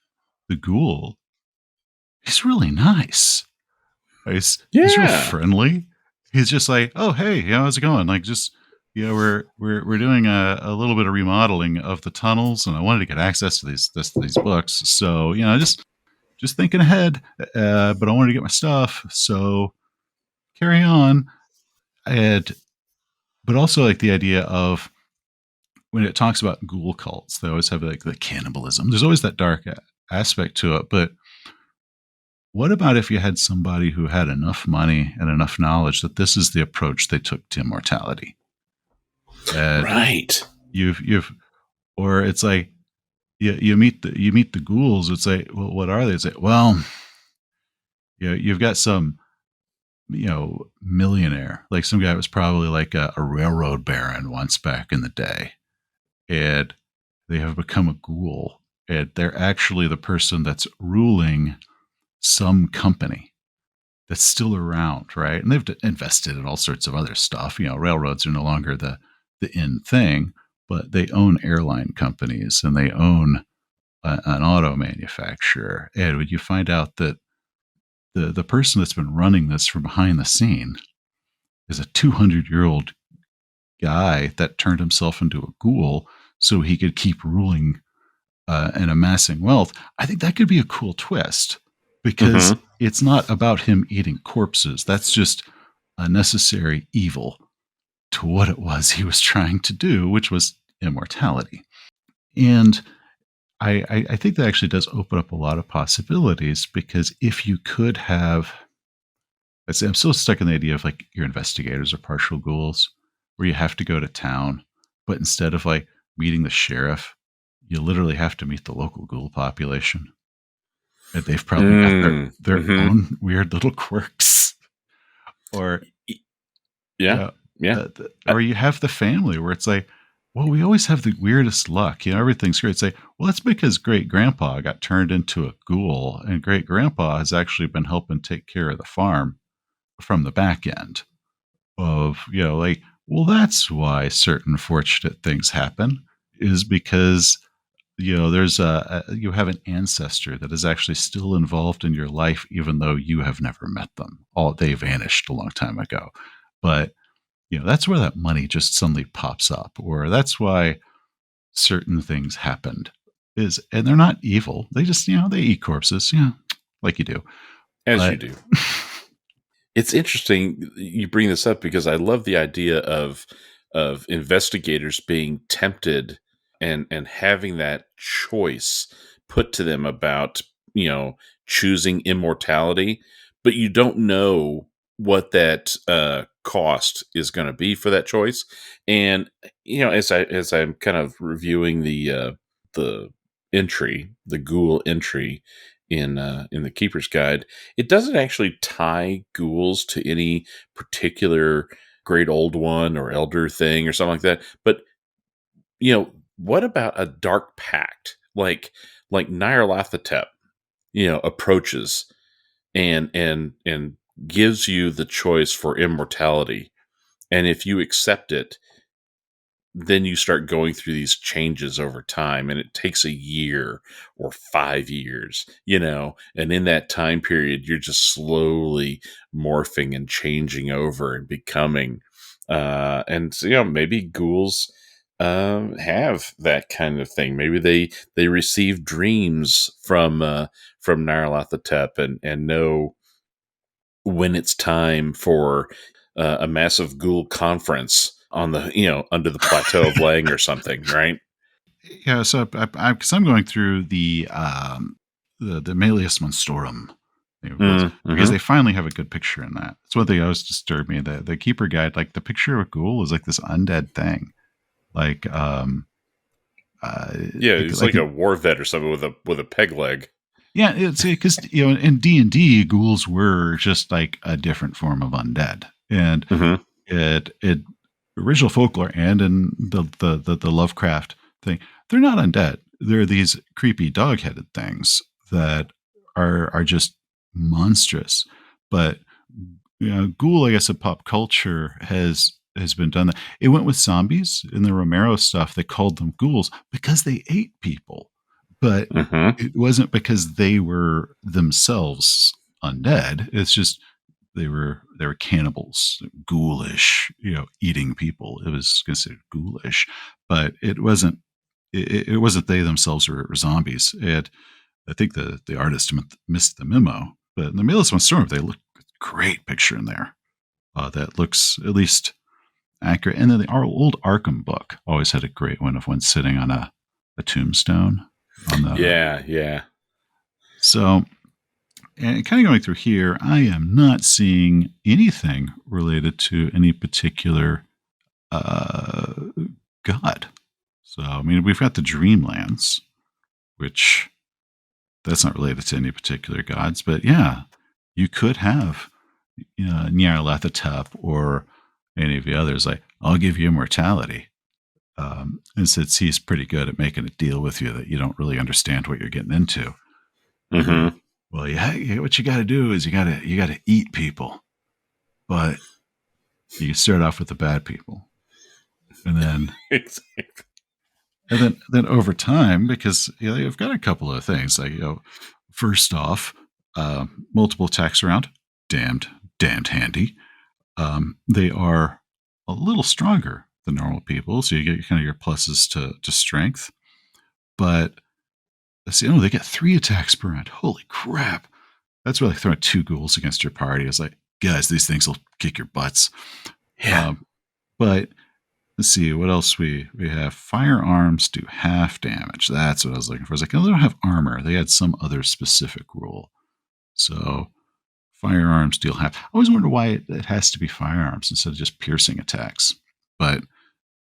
the ghoul, he's really nice. He's real friendly. He's just like, oh hey, how's it going? Like, just we're doing a little bit of remodeling of the tunnels, and I wanted to get access to these books. So just thinking ahead, but I wanted to get my stuff. So carry on. But also like the idea of, when it talks about ghoul cults, they always have like the cannibalism. There's always that dark aspect to it. But what about if you had somebody who had enough money and enough knowledge that this is the approach they took to immortality? Right. Or it's like, you meet the ghouls. It's like, well, what are they? It's like, well, you've got some, millionaire, like some guy was probably like a railroad baron once back in the day, and they have become a ghoul, and they're actually the person that's ruling some company that's still around, right? And they've invested in all sorts of other stuff. Railroads are no longer the in thing, but they own airline companies, and they own an auto manufacturer. And when you find out that the person that's been running this from behind the scene is a 200-year-old guy that turned himself into a ghoul so he could keep ruling and amassing wealth, I think that could be a cool twist, because it's not about him eating corpses. That's just a necessary evil to what it was he was trying to do, which was immortality. And I think that actually does open up a lot of possibilities, because if you could have, I'm still stuck in the idea of like your investigators are partial ghouls, where you have to go to town, but instead of like meeting the sheriff, you literally have to meet the local ghoul population. And they've probably got Mm, their hmm. own weird little quirks. Or, you Yeah, know, yeah. or you have the family where it's like, well, we always have the weirdest luck. Everything's great. It's like, well, that's because great grandpa got turned into a ghoul, and great grandpa has actually been helping take care of the farm from the back end of, like, well, that's why certain fortunate things happen, is because, there's you have an ancestor that is actually still involved in your life, even though you have never met them. They vanished a long time ago. But, that's where that money just suddenly pops up, or that's why certain things happened. And they're not evil. They just, they eat corpses, like you do. As you But do. It's interesting you bring this up because I love the idea of investigators being tempted and having that choice put to them about, choosing immortality, but you don't know what that cost is going to be for that choice. And as I'm kind of reviewing the the ghoul entry in the Keeper's Guide, it doesn't actually tie ghouls to any particular great old one or elder thing or something like that. But what about a dark pact like Nyarlathotep, approaches and gives you the choice for immortality, and if you accept it, then you start going through these changes over time, and it takes a year or 5 years, and in that time period you're just slowly morphing and changing over and becoming and so, maybe ghouls have that kind of thing. Maybe they receive dreams from Nyarlathotep and know when it's time for a massive ghoul conference on the under the plateau of Lang or something, right? yeah, so because I'm going through the Malleus Monstrorum, because Mm-hmm. they finally have a good picture in that. It's one thing that always disturbed me. The Keeper Guide, like the picture of a ghoul is like this undead thing, like uh, Yeah, like he's like like a war vet or something with a peg leg. yeah, it's because in D&D ghouls were just like a different form of undead, and Mm-hmm. it original folklore and in the Lovecraft thing, they're not undead. They're these creepy dog-headed things that are just monstrous. But ghoul, I guess, in pop culture has been done that. It went with zombies in the Romero stuff. They called them ghouls because they ate people, but Mm-hmm. it wasn't because they were themselves undead. It's just they were cannibals, ghoulish, eating people. It was considered ghoulish, but it wasn't. It wasn't they themselves were zombies. And I think the artist missed the memo. But in the Malleus Storm, they look great picture in there that looks at least accurate. And then our old Arkham book always had a great one of one sitting on a tombstone on the. Yeah, yeah. So, and kind of going through here, I am not seeing anything related to any particular uh, god. So, I mean, we've got the Dreamlands, which that's not related to any particular gods, but yeah, you could have Nyarlathotep or any of the others. Like, I'll give you immortality. And since he's pretty good at making a deal with you that you don't really understand what you're getting into, he's like, Mm-hmm. well, yeah, what you got to do is you got to eat people, but you start off with the bad people, and then then over time, because you've got a couple of things like first off, multiple attacks around, damned handy. They are a little stronger than normal people, so you get kind of your pluses to strength. But let's see, they get 3 attacks per round. Holy crap! That's really throwing 2 ghouls against your party. It's like, guys, these things will kick your butts. Yeah. Um, but let's see what else we have. Firearms do half damage. That's what I was looking for. I was like, oh, they don't have armor. They had some other specific rule. So firearms deal half. I always wonder why it has to be firearms instead of just piercing attacks. But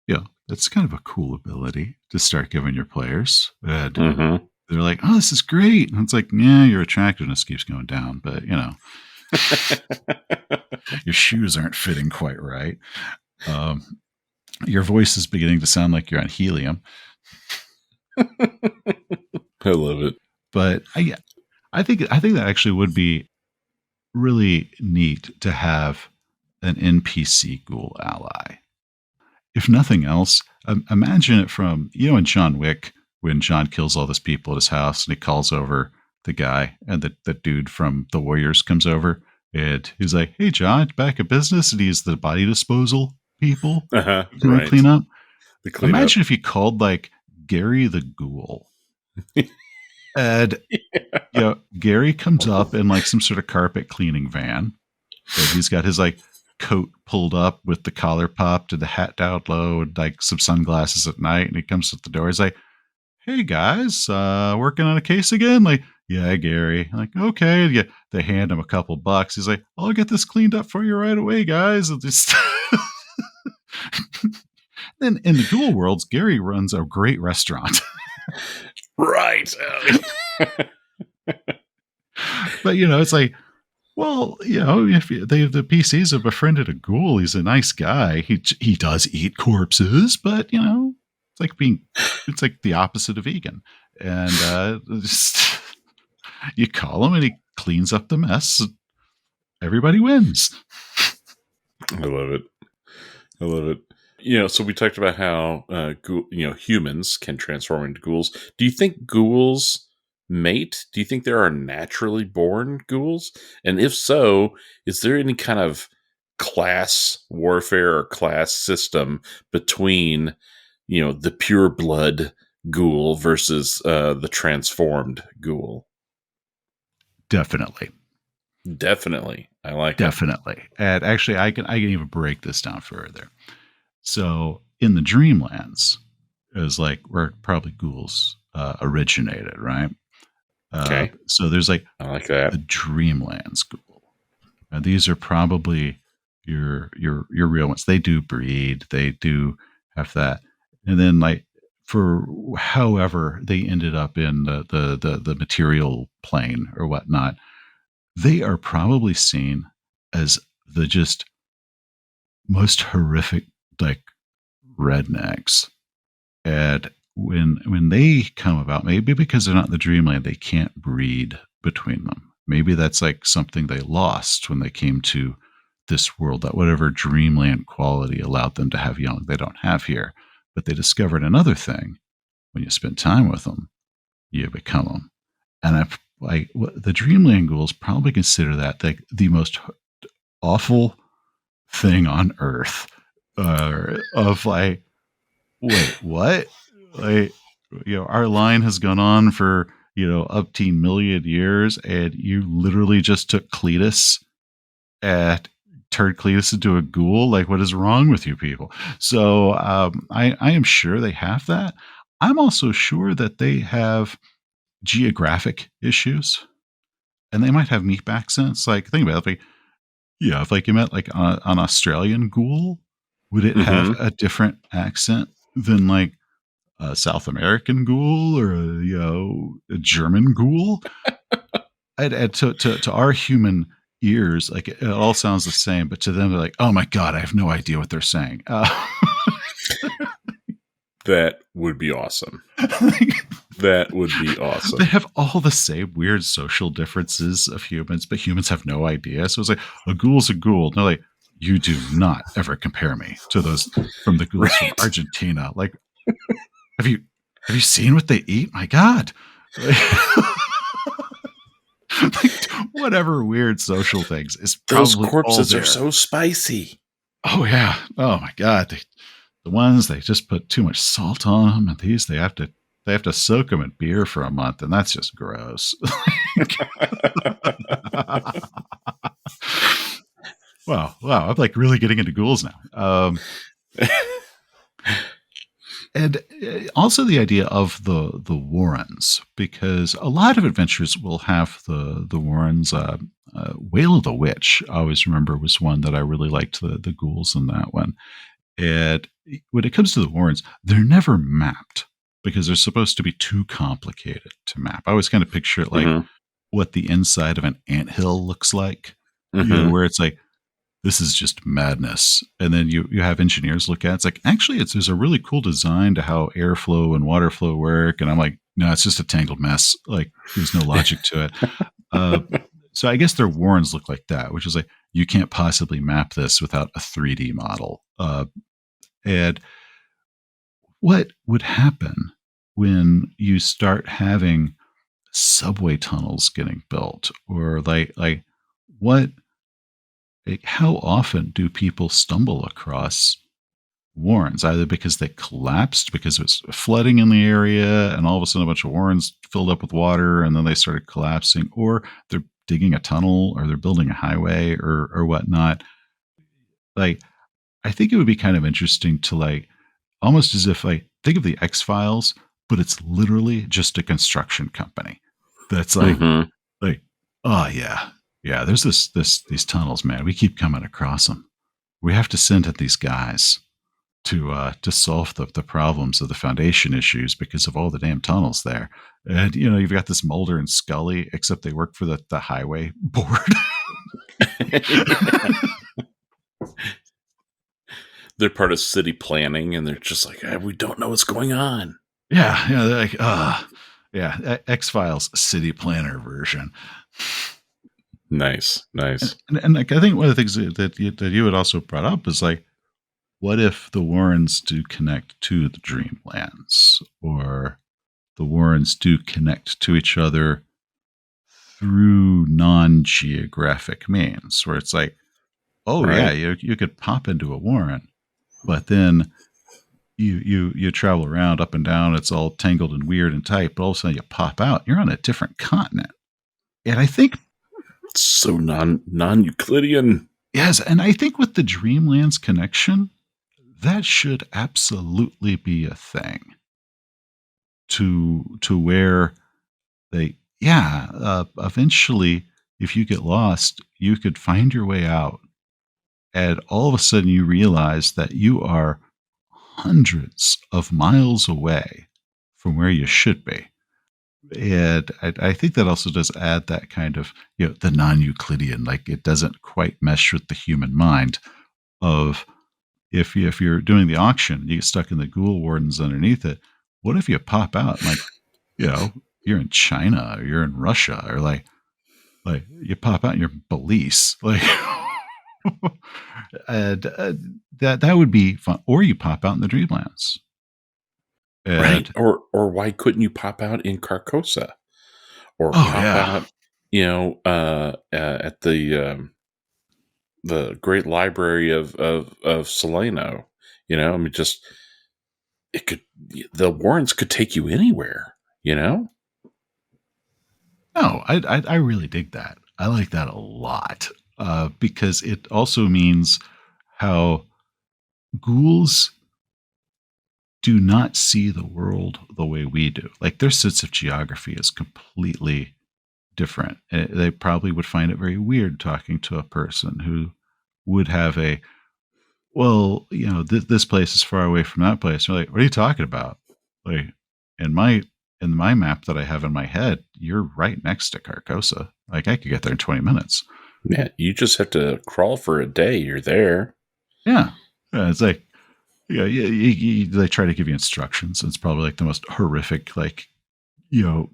yeah, that's kind of a cool ability to start giving your players. And Mm-hmm. they're like, oh, this is great. And it's like, yeah, your attractiveness keeps going down, but your shoes aren't fitting quite right. Your voice is beginning to sound like you're on helium. I love it. But I think that actually would be really neat to have an NPC ghoul ally. If nothing else, imagine it from in John Wick when John kills all those people at his house and he calls over the guy and the dude from the Warriors comes over and he's like, "Hey, John, back in business," and he's the body disposal people. Can we Right. clean up? The cleanup. Imagine if you called like Gary the Ghoul. And Gary comes up in like some sort of carpet cleaning van. And he's got his like coat pulled up with the collar popped and the hat down low and like some sunglasses at night. And he comes to the door. He's like, "Hey guys, working on a case again?" Like, "Yeah, Gary." I'm like, "Okay." And they hand him a couple bucks. He's like, "I'll get this cleaned up for you right away, guys." And just then in the ghoul worlds, Gary runs a great restaurant. Right. But it's like, well, if the PCs have befriended a ghoul, he's a nice guy. He does eat corpses, but it's like the opposite of vegan. And just, you call him and he cleans up the mess. Everybody wins. I love it. I love it. So we talked about how humans can transform into ghouls. Do you think ghouls mate? Do you think there are naturally born ghouls? And if so, is there any kind of class warfare or class system between the pure blood ghoul versus the transformed ghoul? Definitely. I like it. Definitely. And actually, I can even break this down further. So in the Dreamlands is like where probably ghouls originated, right? Okay. So there's like I like that. the Dreamlands ghoul. And these are probably your real ones. They do breed. They do have that. And then like for however they ended up in the material plane or whatnot, they are probably seen as the just most horrific like rednecks. And when they come about, maybe because they're not in the dreamland, they can't breed between them. Maybe that's like something they lost when they came to this world, that whatever dreamland quality allowed them to have young they don't have here. But they discovered another thing. When you spend time with them, you become them. And the dreamland ghouls probably consider that like the most awful thing on earth. Of like, wait, what? Like, our line has gone on for up to million years, and you literally just took Cletus and turned Cletus into a ghoul. Like, what is wrong with you people? So I am sure they have that. I'm also sure that they have geographic issues, and they might have meat accents. Like, think about it. Like, if like you met like an Australian ghoul, would it have a different accent than like a South American ghoul or a German ghoul? And to our human ears, like it all sounds the same, but to them they're like, "Oh my god, I have no idea what they're saying." That would be awesome. That would be awesome. They have all the same weird social differences of humans, but humans have no idea. So it's like, a ghoul's a ghoul. And they're like, "You do not ever compare me to those from the ghouls from Argentina." Like, have you seen what they eat? My God. Like, whatever weird social things is Those probably corpses are so spicy. Oh yeah. Oh my God. The ones they just put too much salt on them, and these they have to soak them in beer for a month, and that's just gross. Wow, I'm like really getting into ghouls now. And also the idea of the Warrens, because a lot of adventures will have the Warrens. Whale of the Witch, I always remember, was one that I really liked, the ghouls in that one. And when it comes to the Warrens, they're never mapped because they're supposed to be too complicated to map. I always kind of picture it like Mm-hmm. what the inside of an anthill looks like, Mm-hmm. where it's like, this is just madness. And then you have engineers look at it. It's like, actually, there's a really cool design to how airflow and water flow work. And I'm like, no, it's just a tangled mess. Like, there's no logic to it. Uh, so I guess their warrens look like that, which is like, you can't possibly map this without a 3D model. And what would happen when you start having subway tunnels getting built, or what like, how often do people stumble across warrens, either because they collapsed because it was flooding in the area and all of a sudden a bunch of warrens filled up with water and then they started collapsing, or they're digging a tunnel or they're building a highway or whatnot. Like, I think it would be kind of interesting to like almost as if like think of the X Files, but it's literally just a construction company that's Mm-hmm. like, oh yeah, yeah. There's these tunnels, man. We keep coming across them. We have to send at these guys to solve the problems of the foundation issues because of all the damn tunnels there. And you've got this Mulder and Scully, except they work for the highway board. Yeah. They're part of city planning, and they're just like, we don't know what's going on. Yeah, yeah. They're like, yeah, X Files city planner version. Nice, And, nice. and like, I think one of the things that you had also brought up is like, what if the Warrens do connect to the Dreamlands, or the Warrens do connect to each other through non-geographic means, where it's like, oh yeah, Right, you could pop into a Warren, but then you travel around up and down, it's all tangled and weird and tight, but all of a sudden you pop out, you're on a different continent. And I think, so non-Euclidean. yes, and I think with the Dreamlands connection, that should absolutely be a thing, to where they, yeah, eventually, if you get lost, you could find your way out, and all of a sudden you realize that you are hundreds of miles away from where you should be. And I think that also does add that kind of, the non-Euclidean, like it doesn't quite mesh with the human mind of, if you're doing the auction, you get stuck in the ghoul wardens underneath it. What if you pop out and like, you know, you're in China or you're in Russia, or like you pop out and you're Belize, like, and that would be fun. Or you pop out in the Dreamlands, Right. and Or why couldn't you pop out in Carcosa, or oh pop yeah, out, at the great library of Saleno? I mean, just it could the warrants could take you anywhere. no, I really dig that. I like that a lot, because it also means how ghouls do not see the world the way we do. Like, their sense of geography is completely different. They probably would find it very weird talking to a person who would have a, well, this place is far away from that place. You're like, what are you talking about? Like, in my in my map that I have in my head, you're right next to Carcosa. Like, I could get there in 20 minutes. Yeah, you just have to crawl for a day. You're there. Yeah. Yeah, it's like, they try to give you instructions. It's probably like the most horrific, like,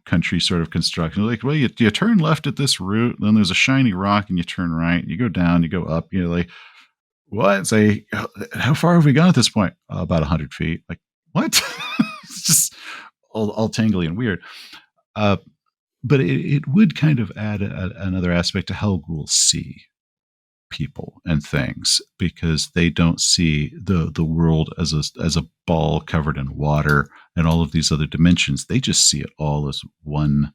country sort of construction. Like, well, you turn left at this route, then there's a shiny rock, and you turn right. You go down, you go up. Like, what? Say, how far have we gone at this point? About 100 feet. Like, what? It's just all tangly and weird. Uh, but it would kind of add another aspect to how ghouls see people and things, because they don't see the world as a ball covered in water and all of these other dimensions. They just see it all as one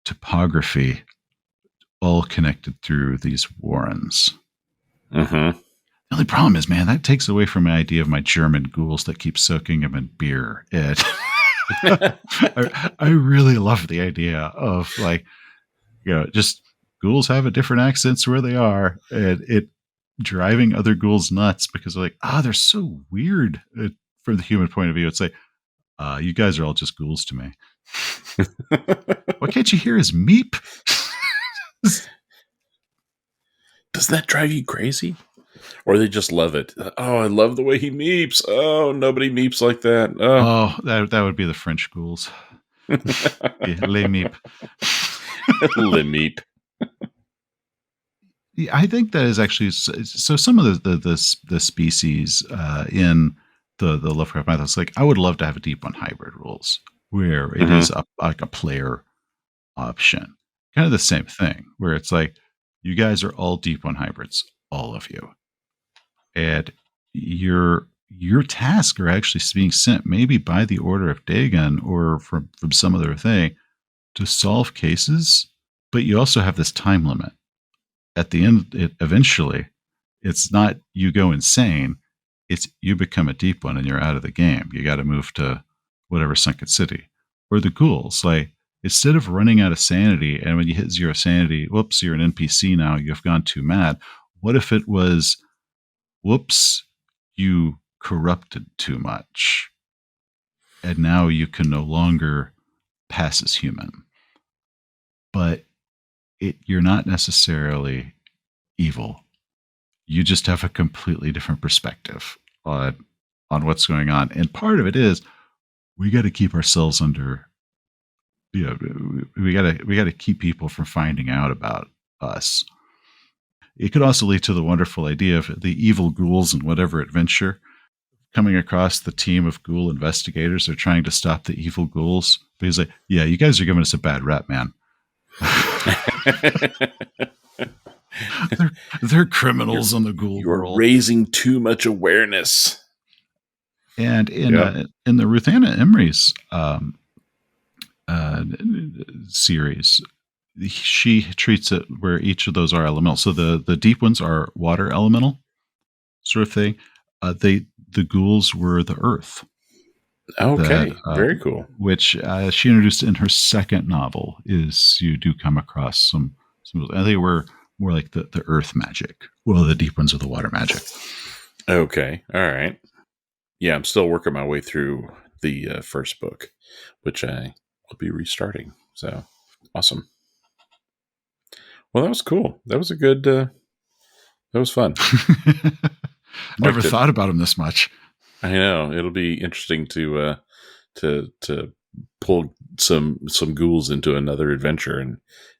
topography, all connected through these warrens. Mm-hmm. The only problem is, man, that takes away from my idea of my German ghouls that keep soaking them in beer. I really love the idea of like, just ghouls have a different accents where they are, and it driving other ghouls nuts because they're like, they're so weird from the human point of view. It's like, you guys are all just ghouls to me. What can't you hear his meep? Doesn't that drive you crazy? Or they just love it? Oh, I love the way he meeps. Oh, nobody meeps like that. Oh, That would be the French ghouls. Yeah, les meep. le meep. Yeah, I think that is actually so. Some of the species in the Lovecraft mythos, like I would love to have a deep one hybrid rules where it is like a player option, kind of the same thing where it's like you guys are all deep one hybrids, all of you, and your tasks are actually being sent maybe by the order of Dagon or from some other thing to solve cases, but you also have this time limit at the end. Eventually it's not you go insane, it's you become a deep one and you're out of the game. You got to move to whatever sunken city. Or the ghouls, like instead of running out of sanity and when you hit 0 sanity, whoops, you're an NPC now, you've gone too mad. What if it was, whoops, you corrupted too much and now you can no longer pass as human, but you're not necessarily evil. You just have a completely different perspective on what's going on. And part of it is we got to keep ourselves under, we got to keep people from finding out about us. It could also lead to the wonderful idea of the evil ghouls in whatever adventure coming across the team of ghoul investigators. They're trying to stop the evil ghouls. But he's like, yeah, you guys are giving us a bad rep, man. they're criminals on the ghoul You're world. raising too much awareness. And in the Ruth Anna Emery's series, she treats it where each of those are elemental. So the deep ones are water elemental sort of thing. The ghouls were the earth. Okay, very cool. Which she introduced in her second novel. Is you do come across some and they were more like the earth magic. Well, the deep ones are the water magic. Okay, all right. Yeah, I'm still working my way through the first book, which I will be restarting. So awesome. Well, that was cool. That was a good. That was fun. Never thought about them this much. I know it'll be interesting to pull some ghouls into another adventure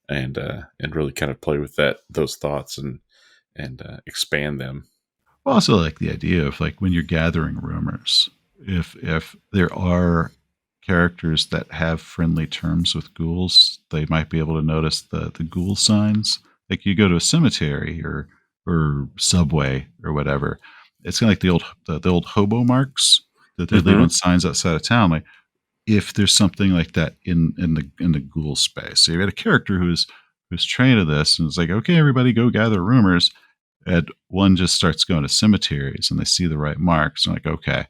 and really kind of play with those thoughts and expand them. I also like the idea of like when you're gathering rumors, if there are characters that have friendly terms with ghouls, they might be able to notice the ghoul signs. Like you go to a cemetery or subway or whatever, it's kind of like the old hobo marks that they leave on signs outside of town. Like if there's something like that in the ghoul space, so you had a character who's trained to this and it's like, okay, everybody go gather rumors. And one just starts going to cemeteries and they see the right marks and like, okay.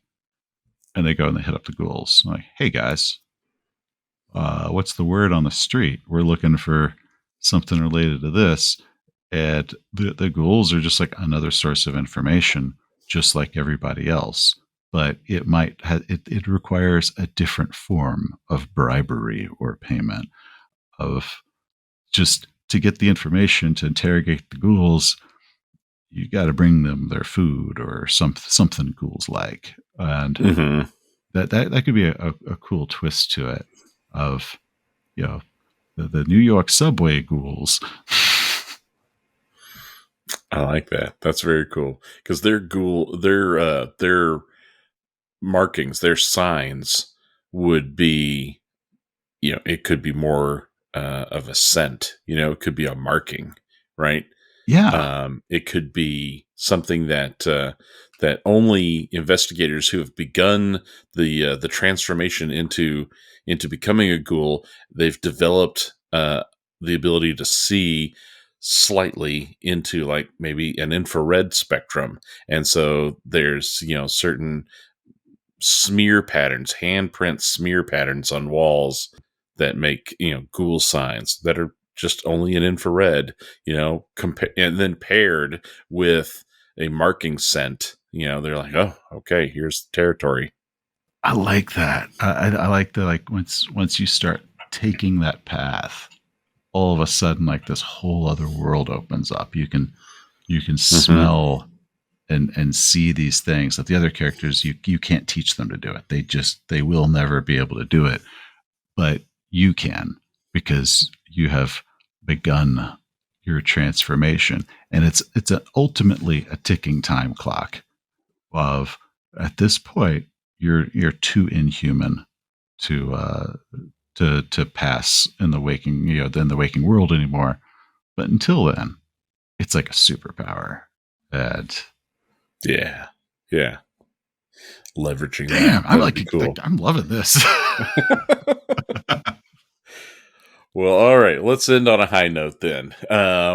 And they go and they hit up the ghouls. I'm like, hey guys, what's the word on the street? We're looking for something related to this. And the ghouls are just like another source of information, just like everybody else. But it might it requires a different form of bribery or payment of just to get the information to interrogate the ghouls. You got to bring them their food or something ghouls like, and that could be a cool twist to it. Of the New York subway ghouls. I like that. That's very cool because their markings, their signs would be, it could be more of a scent. It could be a marking, right? Yeah. It could be something that that only investigators who have begun the transformation into becoming a ghoul, they've developed the ability to see slightly into like maybe an infrared spectrum. And so there's, certain smear patterns, handprint smear patterns on walls that make, ghoul signs that are just only in infrared, and then paired with a marking scent, they're like, oh, okay, here's the territory. I like that. I like the, like, once you start taking that path, all of a sudden, like, this whole other world opens up. You can Mm-hmm. smell and see these things that the other characters, you can't teach them to do it. They will never be able to do it, but you can, because you have begun your transformation, and ultimately a ticking time clock of, at this point, you're too inhuman to to pass in the waking, in the waking world anymore. But until then, it's like a superpower. And Yeah. Yeah. Leveraging damn, that would be cool. I'm loving this. Well, all right. Let's end on a high note then.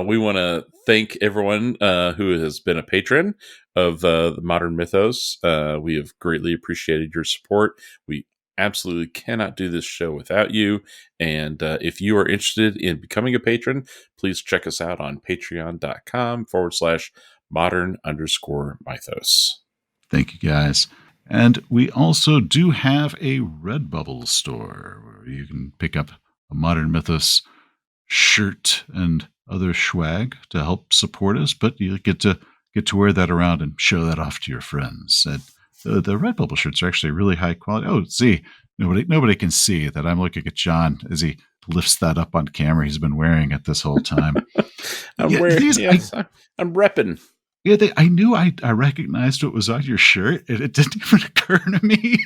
We want to thank everyone who has been a patron of the Modern Mythos. We have greatly appreciated your support. We absolutely cannot do this show without you. And if you are interested in becoming a patron, please check us out on patreon.com/modern_mythos. Thank you, guys. And we also do have a Redbubble store where you can pick up a Modern Mythos shirt and other swag to help support us, but you get to wear that around and show that off to your friends. And the Redbubble shirts are actually really high quality. Oh, see, nobody can see that I'm looking at John as he lifts that up on camera. He's been wearing it this whole time. I'm Yeah, wearing, these yes, I'm repping. yeah, I knew I recognized what was on your shirt. It didn't even occur to me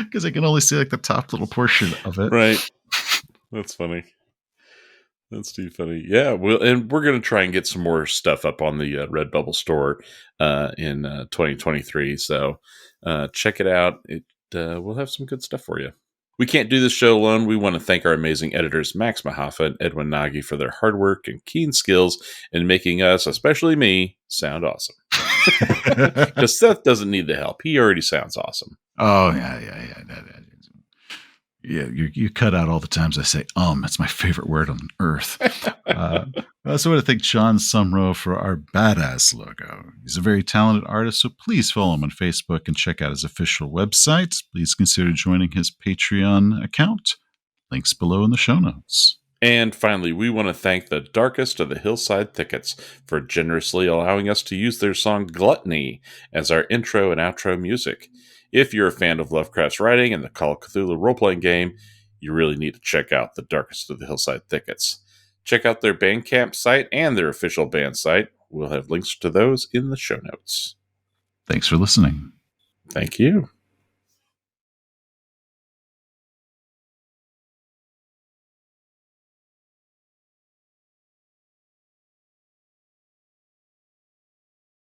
because I can only see like the top little portion of it. Right. That's funny. That's too funny. Yeah, and we're going to try and get some more stuff up on the Redbubble store in 2023. So check it out. We'll have some good stuff for you. We can't do this show alone. We want to thank our amazing editors, Max Mahaffa and Edwin Nagy, for their hard work and keen skills in making us, especially me, sound awesome. Because Seth doesn't need the help. He already sounds awesome. Oh yeah. Yeah, you cut out all the times I say That's my favorite word on earth. I also want to thank Sean Sumrow for our badass logo. He's a very talented artist, so please follow him on Facebook and check out his official website. Please consider joining his Patreon account. Links below in the show notes. And finally, we want to thank the Darkest of the Hillside Thickets for generously allowing us to use their song Gluttony as our intro and outro music. If you're a fan of Lovecraft's writing and the Call of Cthulhu role-playing game, you really need to check out the Darkest of the Hillside Thickets. Check out their Bandcamp site and their official band site. We'll have links to those in the show notes. Thanks for listening. Thank you.